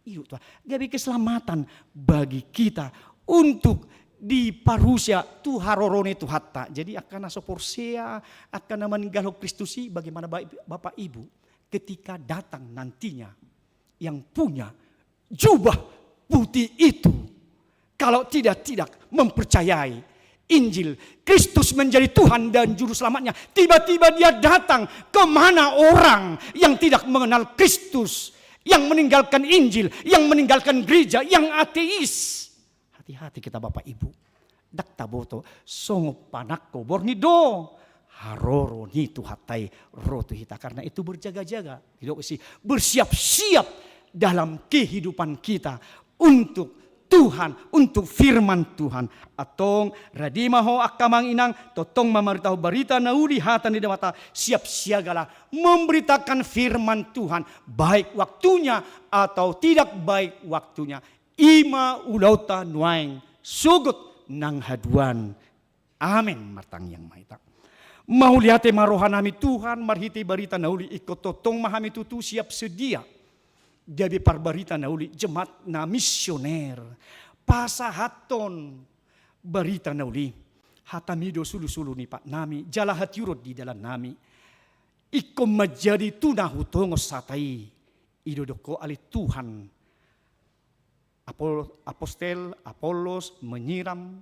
itu tuh gabi keselamatan bagi kita untuk di parusia tu harorone tu hatta. Jadi akan asoporsea akan meninggal Kristusi bagaimana Bapak Ibu ketika datang nantinya yang punya jubah putih itu kalau tidak mempercayai Injil, Kristus menjadi Tuhan dan Juru Selamatnya. Tiba-tiba dia datang kemana orang yang tidak mengenal Kristus, yang meninggalkan Injil, yang meninggalkan gereja, yang ateis. Hati-hati kita Bapak Ibu. Dakta boto songo panakko bornido haroro ni tuhatai rotu hita. Karena itu berjaga-jaga, tidak sih bersiap-siap dalam kehidupan kita untuk Tuhan, untuk firman Tuhan. Atong radimaho akamang inang totong mamaritahu barita nauli hatan di mata siap siagalah memberitakan firman Tuhan baik waktunya atau tidak baik waktunya. Ima ulauta nuaing sugut nang haduan. Amin martang yang maita. Mau lihat marohanami Tuhan marhiti barita nauli ikut totong mahami tutu siap sedia. Jadi parbarita nauli jemaat na misioner pasahaton barita nauli hatamido sulu-sulu ni Pak nami jala hatiurod di dalam nami ikom menjadi tunahu tongos satai idodoko ali Tuhan apostel Apolos menyiram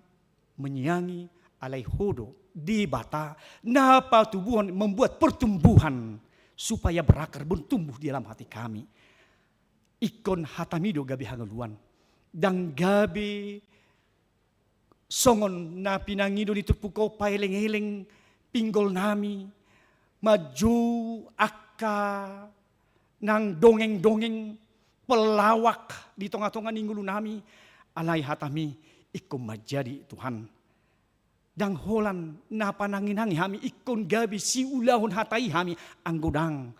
menyiangi alai hodo di bata napa tubuhan membuat pertumbuhan supaya berakar bertumbuh di dalam hati kami. Ikon hatamido gabi hangaluan dan gabi songon na pinangido ni turpuko paeleng-eleng pinggol nami maju akka nang dongeng-dongeng pelawak di tengah-tengah ninggulu nami alai hatami ikon majadi Tuhan dang holan na panangin-hangi hami ikon gabi si ulahon hatai hami anggodang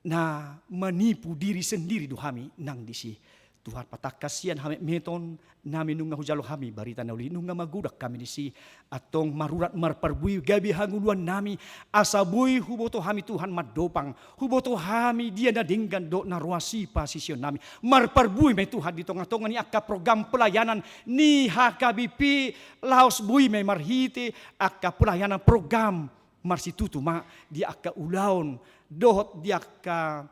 na menipu diri sendiri dohami nang disi Tuhan patak kasihan hame meton nami nunga hujalo hami barita nauli nunga magudak kami disi atong marurat marparbui gabi hanguluan nami asabui huboto hami Tuhan madopang huboto hami dia na dinggan do naruasi pasisyon nami marparbui me Tuhan di tonga-tonga ni akka program pelayanan ni HKBP Laos bui me marhite akka pelayanan program marsitutu ma di akka ulaon dohot di akka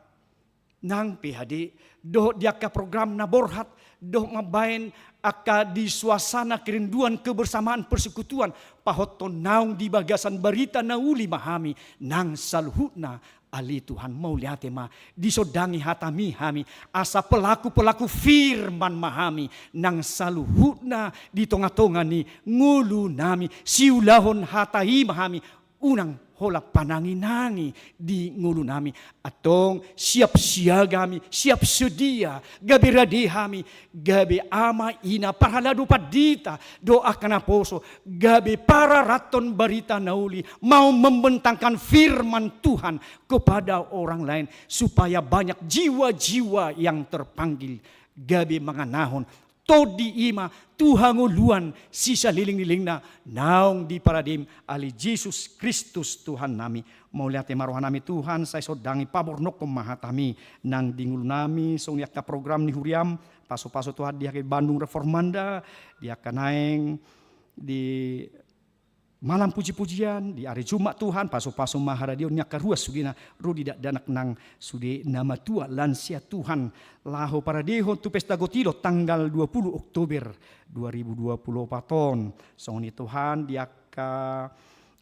nang PHD, doh dia ke program naborhat, doh mabain aka di suasana kerinduan kebersamaan persekutuan, pahoton naung di bagasan barita nauli mahami, nang salhutna ali Tuhan mau lihat ma, disodangi hatami hami, asa pelaku-pelaku firman mahami, nang saluhutna di tonga-tonga ni ngulu nami, siulahon hatai mahami, unang hola panangi-nangi di ngulu nami atong siap siaga kami siap sedia gabi radi kami gabi ama ina parhaladu padita doa kana poso gabi para raton barita nauli mau membentangkan firman Tuhan kepada orang lain supaya banyak jiwa-jiwa yang terpanggil gabi manganahon todi ima Tuhan uluan sisa liling-liling na naong di paradim ali Jesus Kristus Tuhan nami. Mau lihat marohan nami Tuhan saya sodangi pabornok kemahatami nang dingul nami song ka program ni huriam paso-paso Tuhan dia ke Bandung Reformanda dia kanaeng di malam puji-pujian di hari Jumat Tuhan paso-paso maharadio nya karuas sugina rudi danak nang sude nama tua lansia Tuhan laho paradeho tu pesta gotilo tanggal 20 Oktober 2020 paton song ni Tuhan dia ka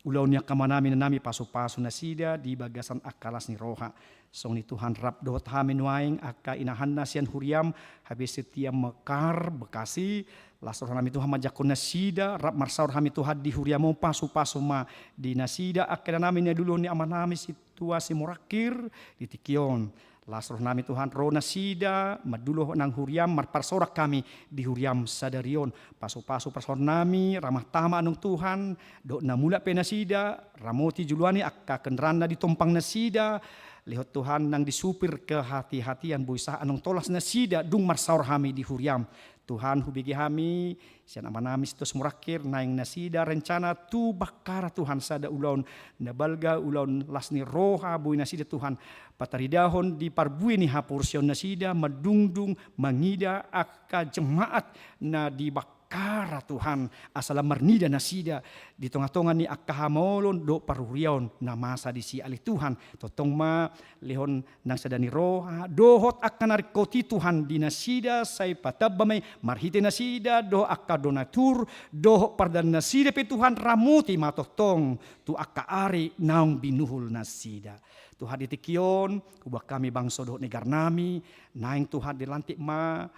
ulaunya kamanami nami paso-paso nasida di bagasan akalas ni roha song ni Tuhan rap dot hamin waing aka inahan nasian huriam habis setia Mekar Bekasi lasor hami Tuhan majakon nasida rap marsaur hami Tuhan di huriamo pasu-pasu ma di nasida akhirnya namin ya dulu ni amanami situasi morakir di tikion lasor nami Tuhan ro nasida madulo nang huriam marparsorak kami di huriam sadarion pasu-pasu parsor nami ramah tama anung Tuhan do namula penasida ramoti juluani akka kendaraan di tompang nasida lihat Tuhan nang disupir ke hati-hatian buisah anung tolas nasida dung marsaur hami di huriam Tuhan hubigi hami sian amanami situs murakir naing nasida rencana tu bakara Tuhan sada ulon nabalga ulon lasni roha bui nasida Tuhan pataridahon di parbui ni hapursion nasida madungdung mangida akka jemaat na di bakara Tuhan asala marnida nasida di tonga-tonga ni akka hamolon do paruriaon na masa di si alih Tuhan totong ma lehon nang sadani roha dohot akka narikoti Tuhan di nasida say patabamay marhite nasida do akka donatur dohot pardan nasida pe Tuhan ramuti matotong tu akka ari naung binuhul nasida Tuhan ditikion ubah kami bangsa do negar nami naing Tuhan dilantik ma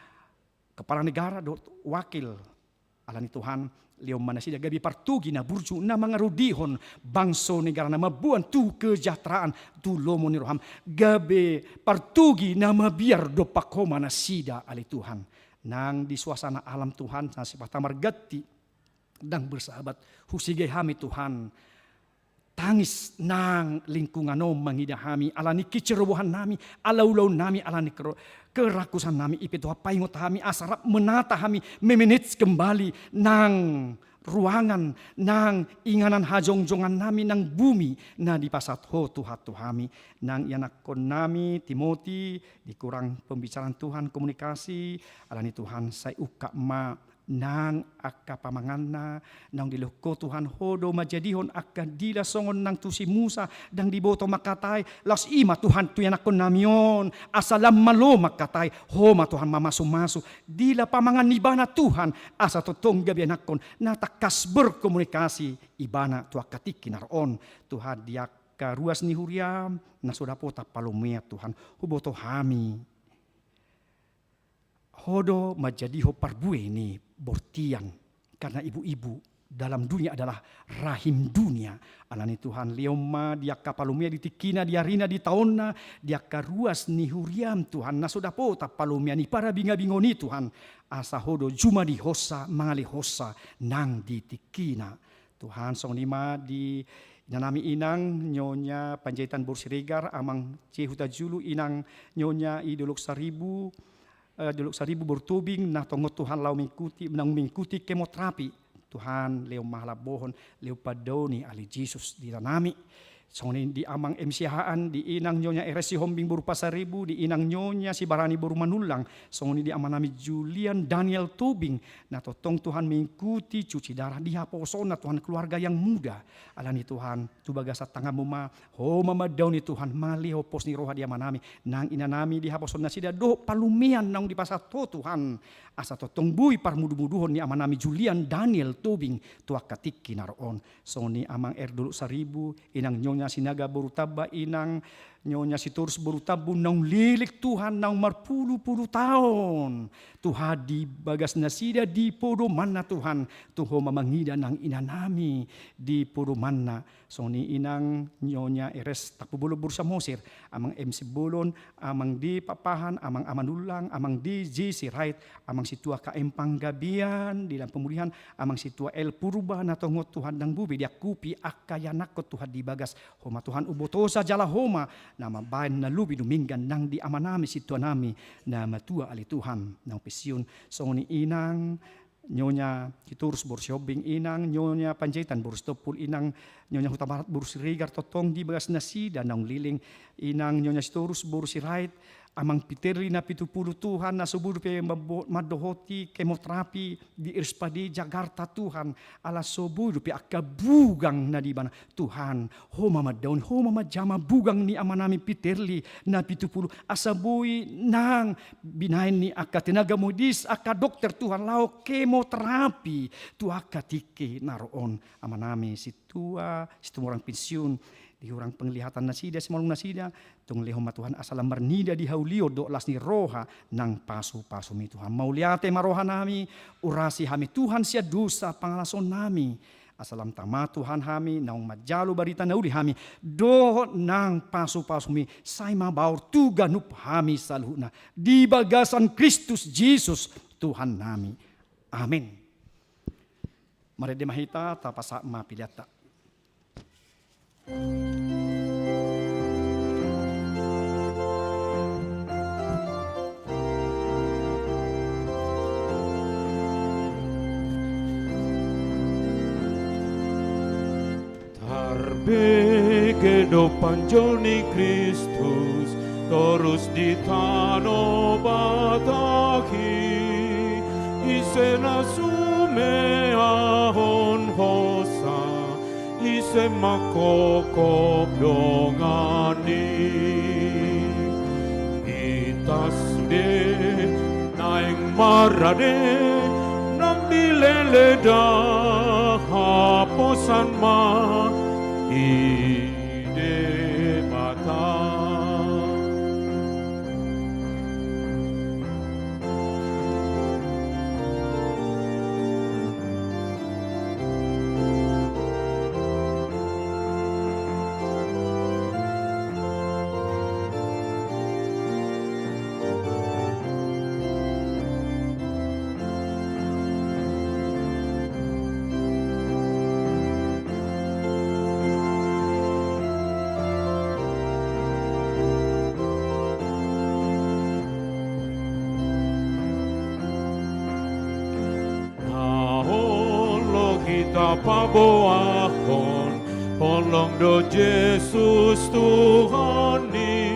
kepala negara do wakil alani Tuhan liom manasida gabi partugi na burju na mangarudihon bangso negara na mabuan tu kejahteraan tu lomo ni roham gabe partugi na mabiar do pakoma nasida ali Tuhan nang di suasana alam Tuhan sa sipata margati dang bersahabat husige hami Tuhan tangis nang lingkungan mangida kami alani kecerobohan nami alaulau nami alani kerakusan nami ipito paingot kami asarap menata kami memanage kembali nang ruangan nang inganan hajong-jongan nami nang bumi na di pasat ho Tuhan kami nang yanakon nami Timoti dikurang pembicaraan Tuhan komunikasi alani Tuhan saya uka ma nang akka pamanganna nang diloko Tuhan hodo majadihon akka dila songon nang tusi Musa dang diboto makatay las ima Tuhan tu yanakon namion asalam malo makatay homa Tuhan mamasu-masu dila pamangan ibana Tuhan asa totong gabi yanakon natakas berkomunikasi ibana tu akatiki naron Tuhan dia karuas ni huriam nasudapo tapalomea Tuhan huboto hami hodo majadiho parbue ni bortian karena ibu-ibu dalam dunia adalah rahim dunia alani Tuhan lioma dia kapalumia ditikina dia rina di taonna dia karuas ni huriam Tuhan nasodapo tapalumia ni para binga-bingoni Tuhan asa hodo juma di hosa mangali hosa nang ditikina Tuhan song lima di nanami inang nyonya Panjaitan Borsiregar amang Cehuta Julu inang nyonya Idolok Saribu Juluk 1000 bertubing na tongot Tuhan lau mengikuti kemoterapi. Tuhan leo mahalabohon leo padoni ali Jesus di tanami. Songni di amang MCH-an, di inang nyonya RSC Hombing Boru Pasaribu, di inang nyonya si Barani Boru Manulang, songni di amanami Julian Daniel Tobing, na totong Tuhan mengikuti cuci darah di haposona Tuhan keluarga yang muda. Alani Tuhan, tu bagasa tangan muma, ho mama dauni Tuhan, mali ho pos ni roha di amanami, nang inanami di haposona sida do palumian nang di pasato Tuhan. Asa totong bui parmudu-muduhon ni amanami Julian Daniel Tobing, tuak katiki naroon. Songni amang Dulu 1000, inang nyonya sinaga borutaba inang nyonya si turus borutabu nang lilik Tuhan nang marpuluh-puluh tahun. Tuhan di bagas nasida di podo mana Tuhan. Tuho mamangida nang inanami di podo mana. Soni inang nyonya eres takpubulo bursa mosir. Amang MC Bolon, amang di papahan, amang amanulang, amang di JC Right, amang situa kaempang gabian di dalam pemulihan, amang situa El Purba na tongot Tuhan nang bubi dia kupi akayanak ko Tuhan di bagas. Homa Tuhan ubotosa jala homa nama bayan na lubi duminggan nang di amanami situa nami na matua ali Tuhan nang pesyun. Soni inang nyonya Kiturus Borsyobing inang nyonya Panjaitan Borstopul inang nyonya Huta Barat Borsirigar totong di bagas nasi dan nang liling inang nyonya Sitorus Borsirait amang piteri na 70 Tuhan na subur pe madohoti kemoterapi di Irspadi Jakarta Tuhan ala subur pe akabugang na di bana Tuhan ho mama daun ho mama jama bugang ni amanami piterli na 70 asabui nang binain ni aka tenaga modis aka dokter Tuhan lau kemoterapi tu aka tike naroon amanami situa orang pensiun di orang penglihatan nasida semalung nasida tung lehoma Tuhan asalam mernida di haulio do lasni roha nang pasu-pasu mi Tuhan mauliate maroha nami urasi hami Tuhan sia dosa pangalason nami asalam tama Tuhan hami naung majalu barita nauli hami do nang pasu-pasu mi sai mabaur tuga nup hami saluhna di bagasan Kristus Yesus Tuhan nami amin. Mari demahita tapasa ma pidata. Tarbege do panjoni Kristus terus di tano bataki isena sume ahon hosa ise makoko byongani itas de naing marade nang dileleda haposan ma ide bata paboahon polong do Jesus Tuhani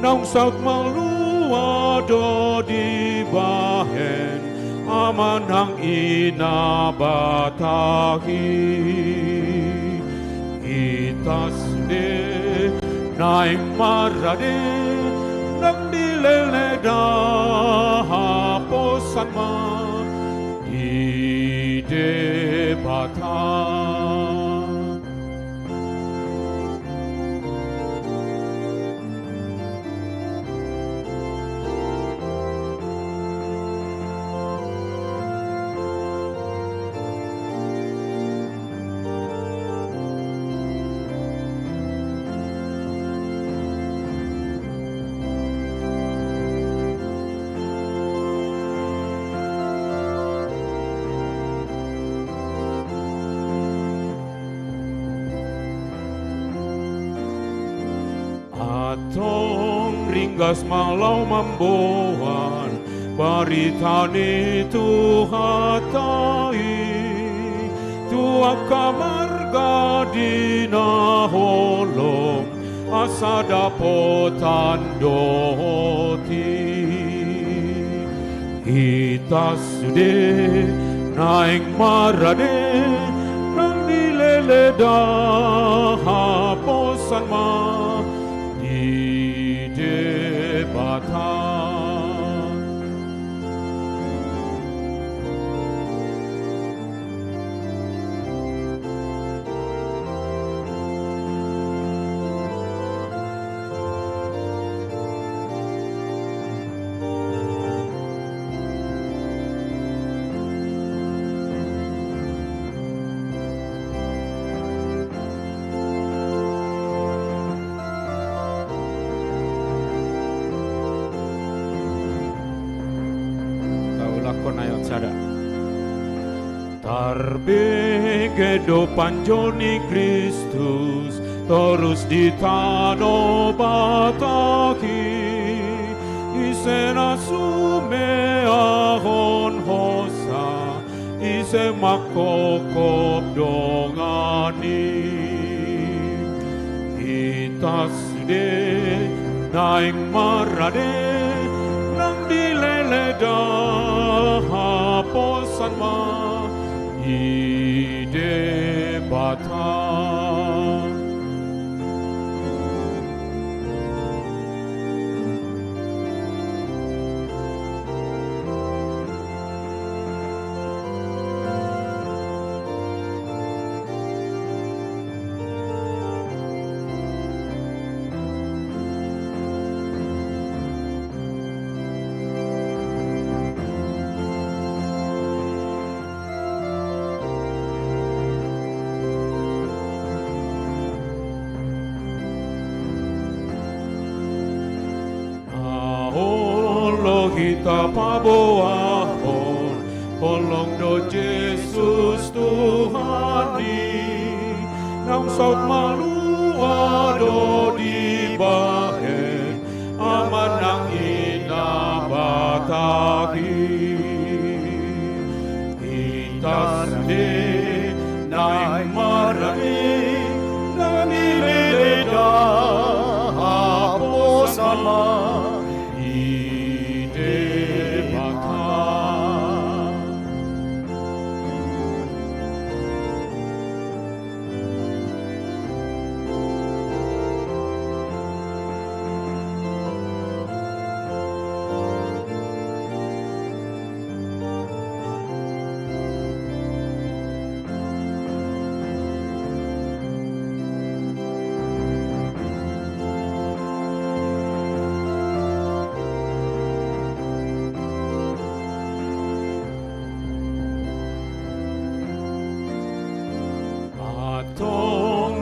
nang sak malua do di bahen amanang inabatahi itas de naing marade nang dileleda haposan ma debatan ringgas malau membuat baritani Tuhan tai tua kamarga dina holong asa dapotan doti kita sude naing marade nang dilele dah haposan ma di debatan. Ayat sada tarbegedo panjoni Kristus terus di tano bataki isena sume ahon hosa ise makokop dongani itas de naing marade nang dileleda haposan ma ide batan. Kita paboahon kolong do Jesus Tuhani nang saut malua do di bahen aman nang ina bataki kita sende naing marani nang ileda haposan ma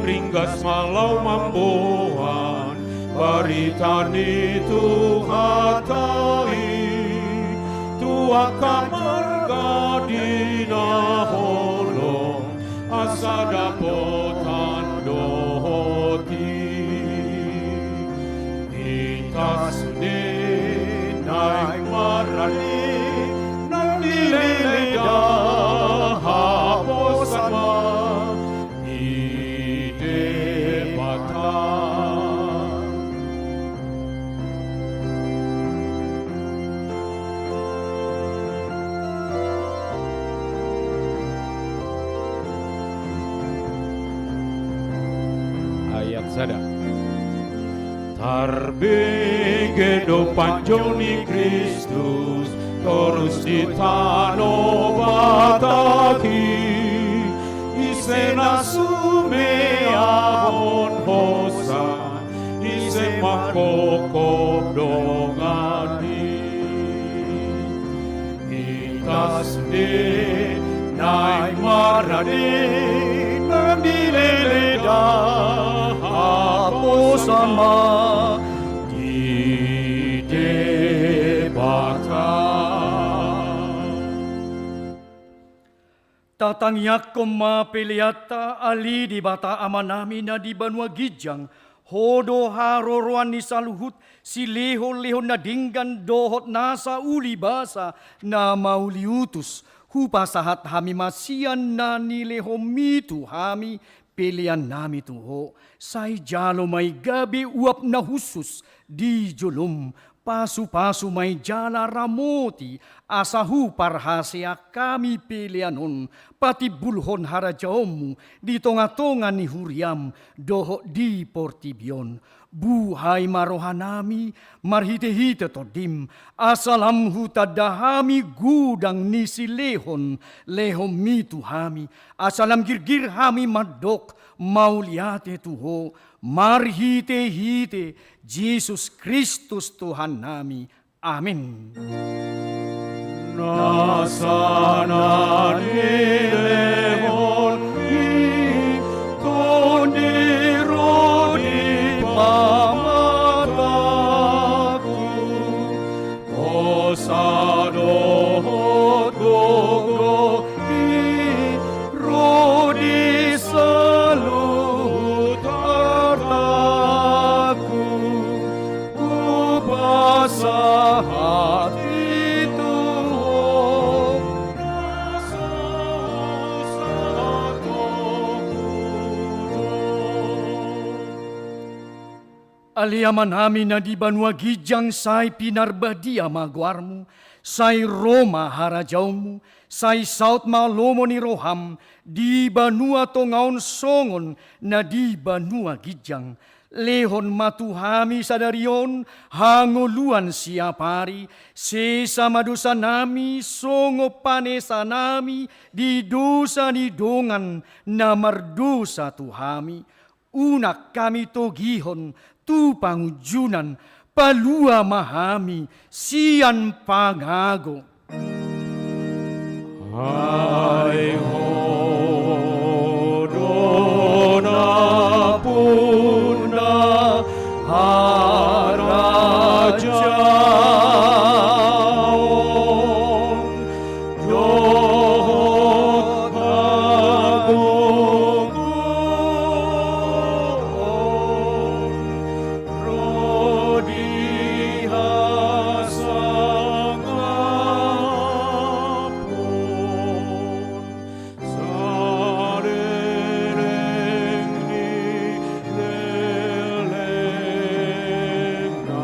ringgas malau mamboan baritani Tuhan tai tua kamarga dina holong asa dapotan dohoti kita sude naik marani nang dileleda haposan ma sada tarbegedo panjoni Kristus terus di tano bataki isena sume ahon hosa ise makokop dongani kita sende naik marade nang dileleda sama di debatan. Tatang yakom ma peliata ali di bata amanami na di banua gijang hodo haroroan ni saluhut, si leho-leho na dinggan dohot nasa uli basa na mauliutus. Hupa sahat hami masian na nileho mitu hami pilihan nami tuho. Say jalo may gabi uap na husus di julum. Pasu-pasu may jala ramoti, asahu parhasya kami pilianon, pati bulhon harajaomu, di tonga-tonga ni huriam, doho di portibion. Buhay marohanami, marhite-hite todim, asalam hutadahami gudang ni silehon, lehom mitu hami, asalam girgir hami madok, mauliate tuho, marhite-hite, Yesus Kristus Tuhan nami. Amin. Nasana nilehon mi toniro di pamataku osadohot gogo di rodi salut artaku ubasa hati Tuhan rasa Aliaman namin na di banua gijang say pinarbadia magwarmu, say Roma harajawmu, say South Malomo ni Roham, di banua tongaon songon na di banua gijang. Lehon matuhami sadarion, hanguluan siapari, sesa madosa nami, songo panesa nami, di dosa ni dongan, na mardosa tuhami. Unak kami togihon, tu pangujunan, palua mahami, sian pangago. Hai hodona puna harajaon dohot agogon rodi hasangapon sarereng ni leleng na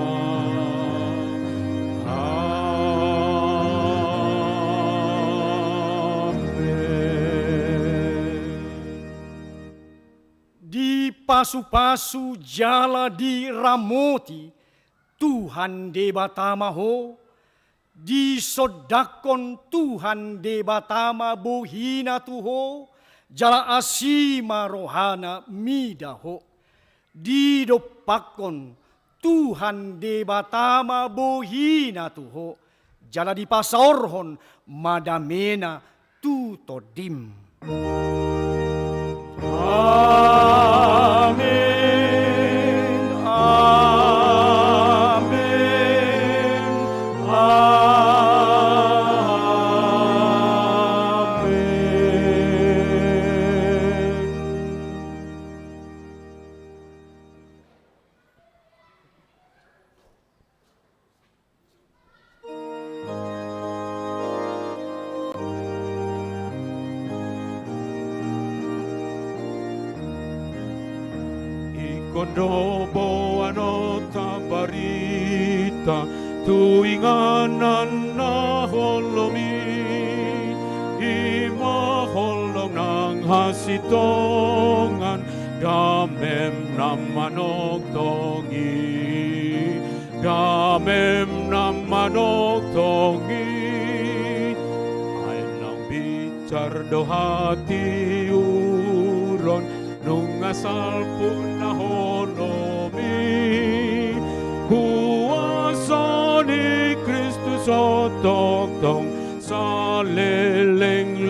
Di pasu-pasu jala di ramoti, Tuhan debatama ho. Di sodakon Tuhan debatama bohina tuho, jala asima rohana midaho. Di dopakon Tuhan debatama bohina tuho, jala di pasaorhon madamena tutodim. Amin, amin, Kondobo ano tabarita tuinganan na holomi imaholong ng hasitongan damem namanok tongi damem namanok tongi ay nang bicar do hati uron nung asal pun na honomi kuasa ni Kristus otong tong sa leleng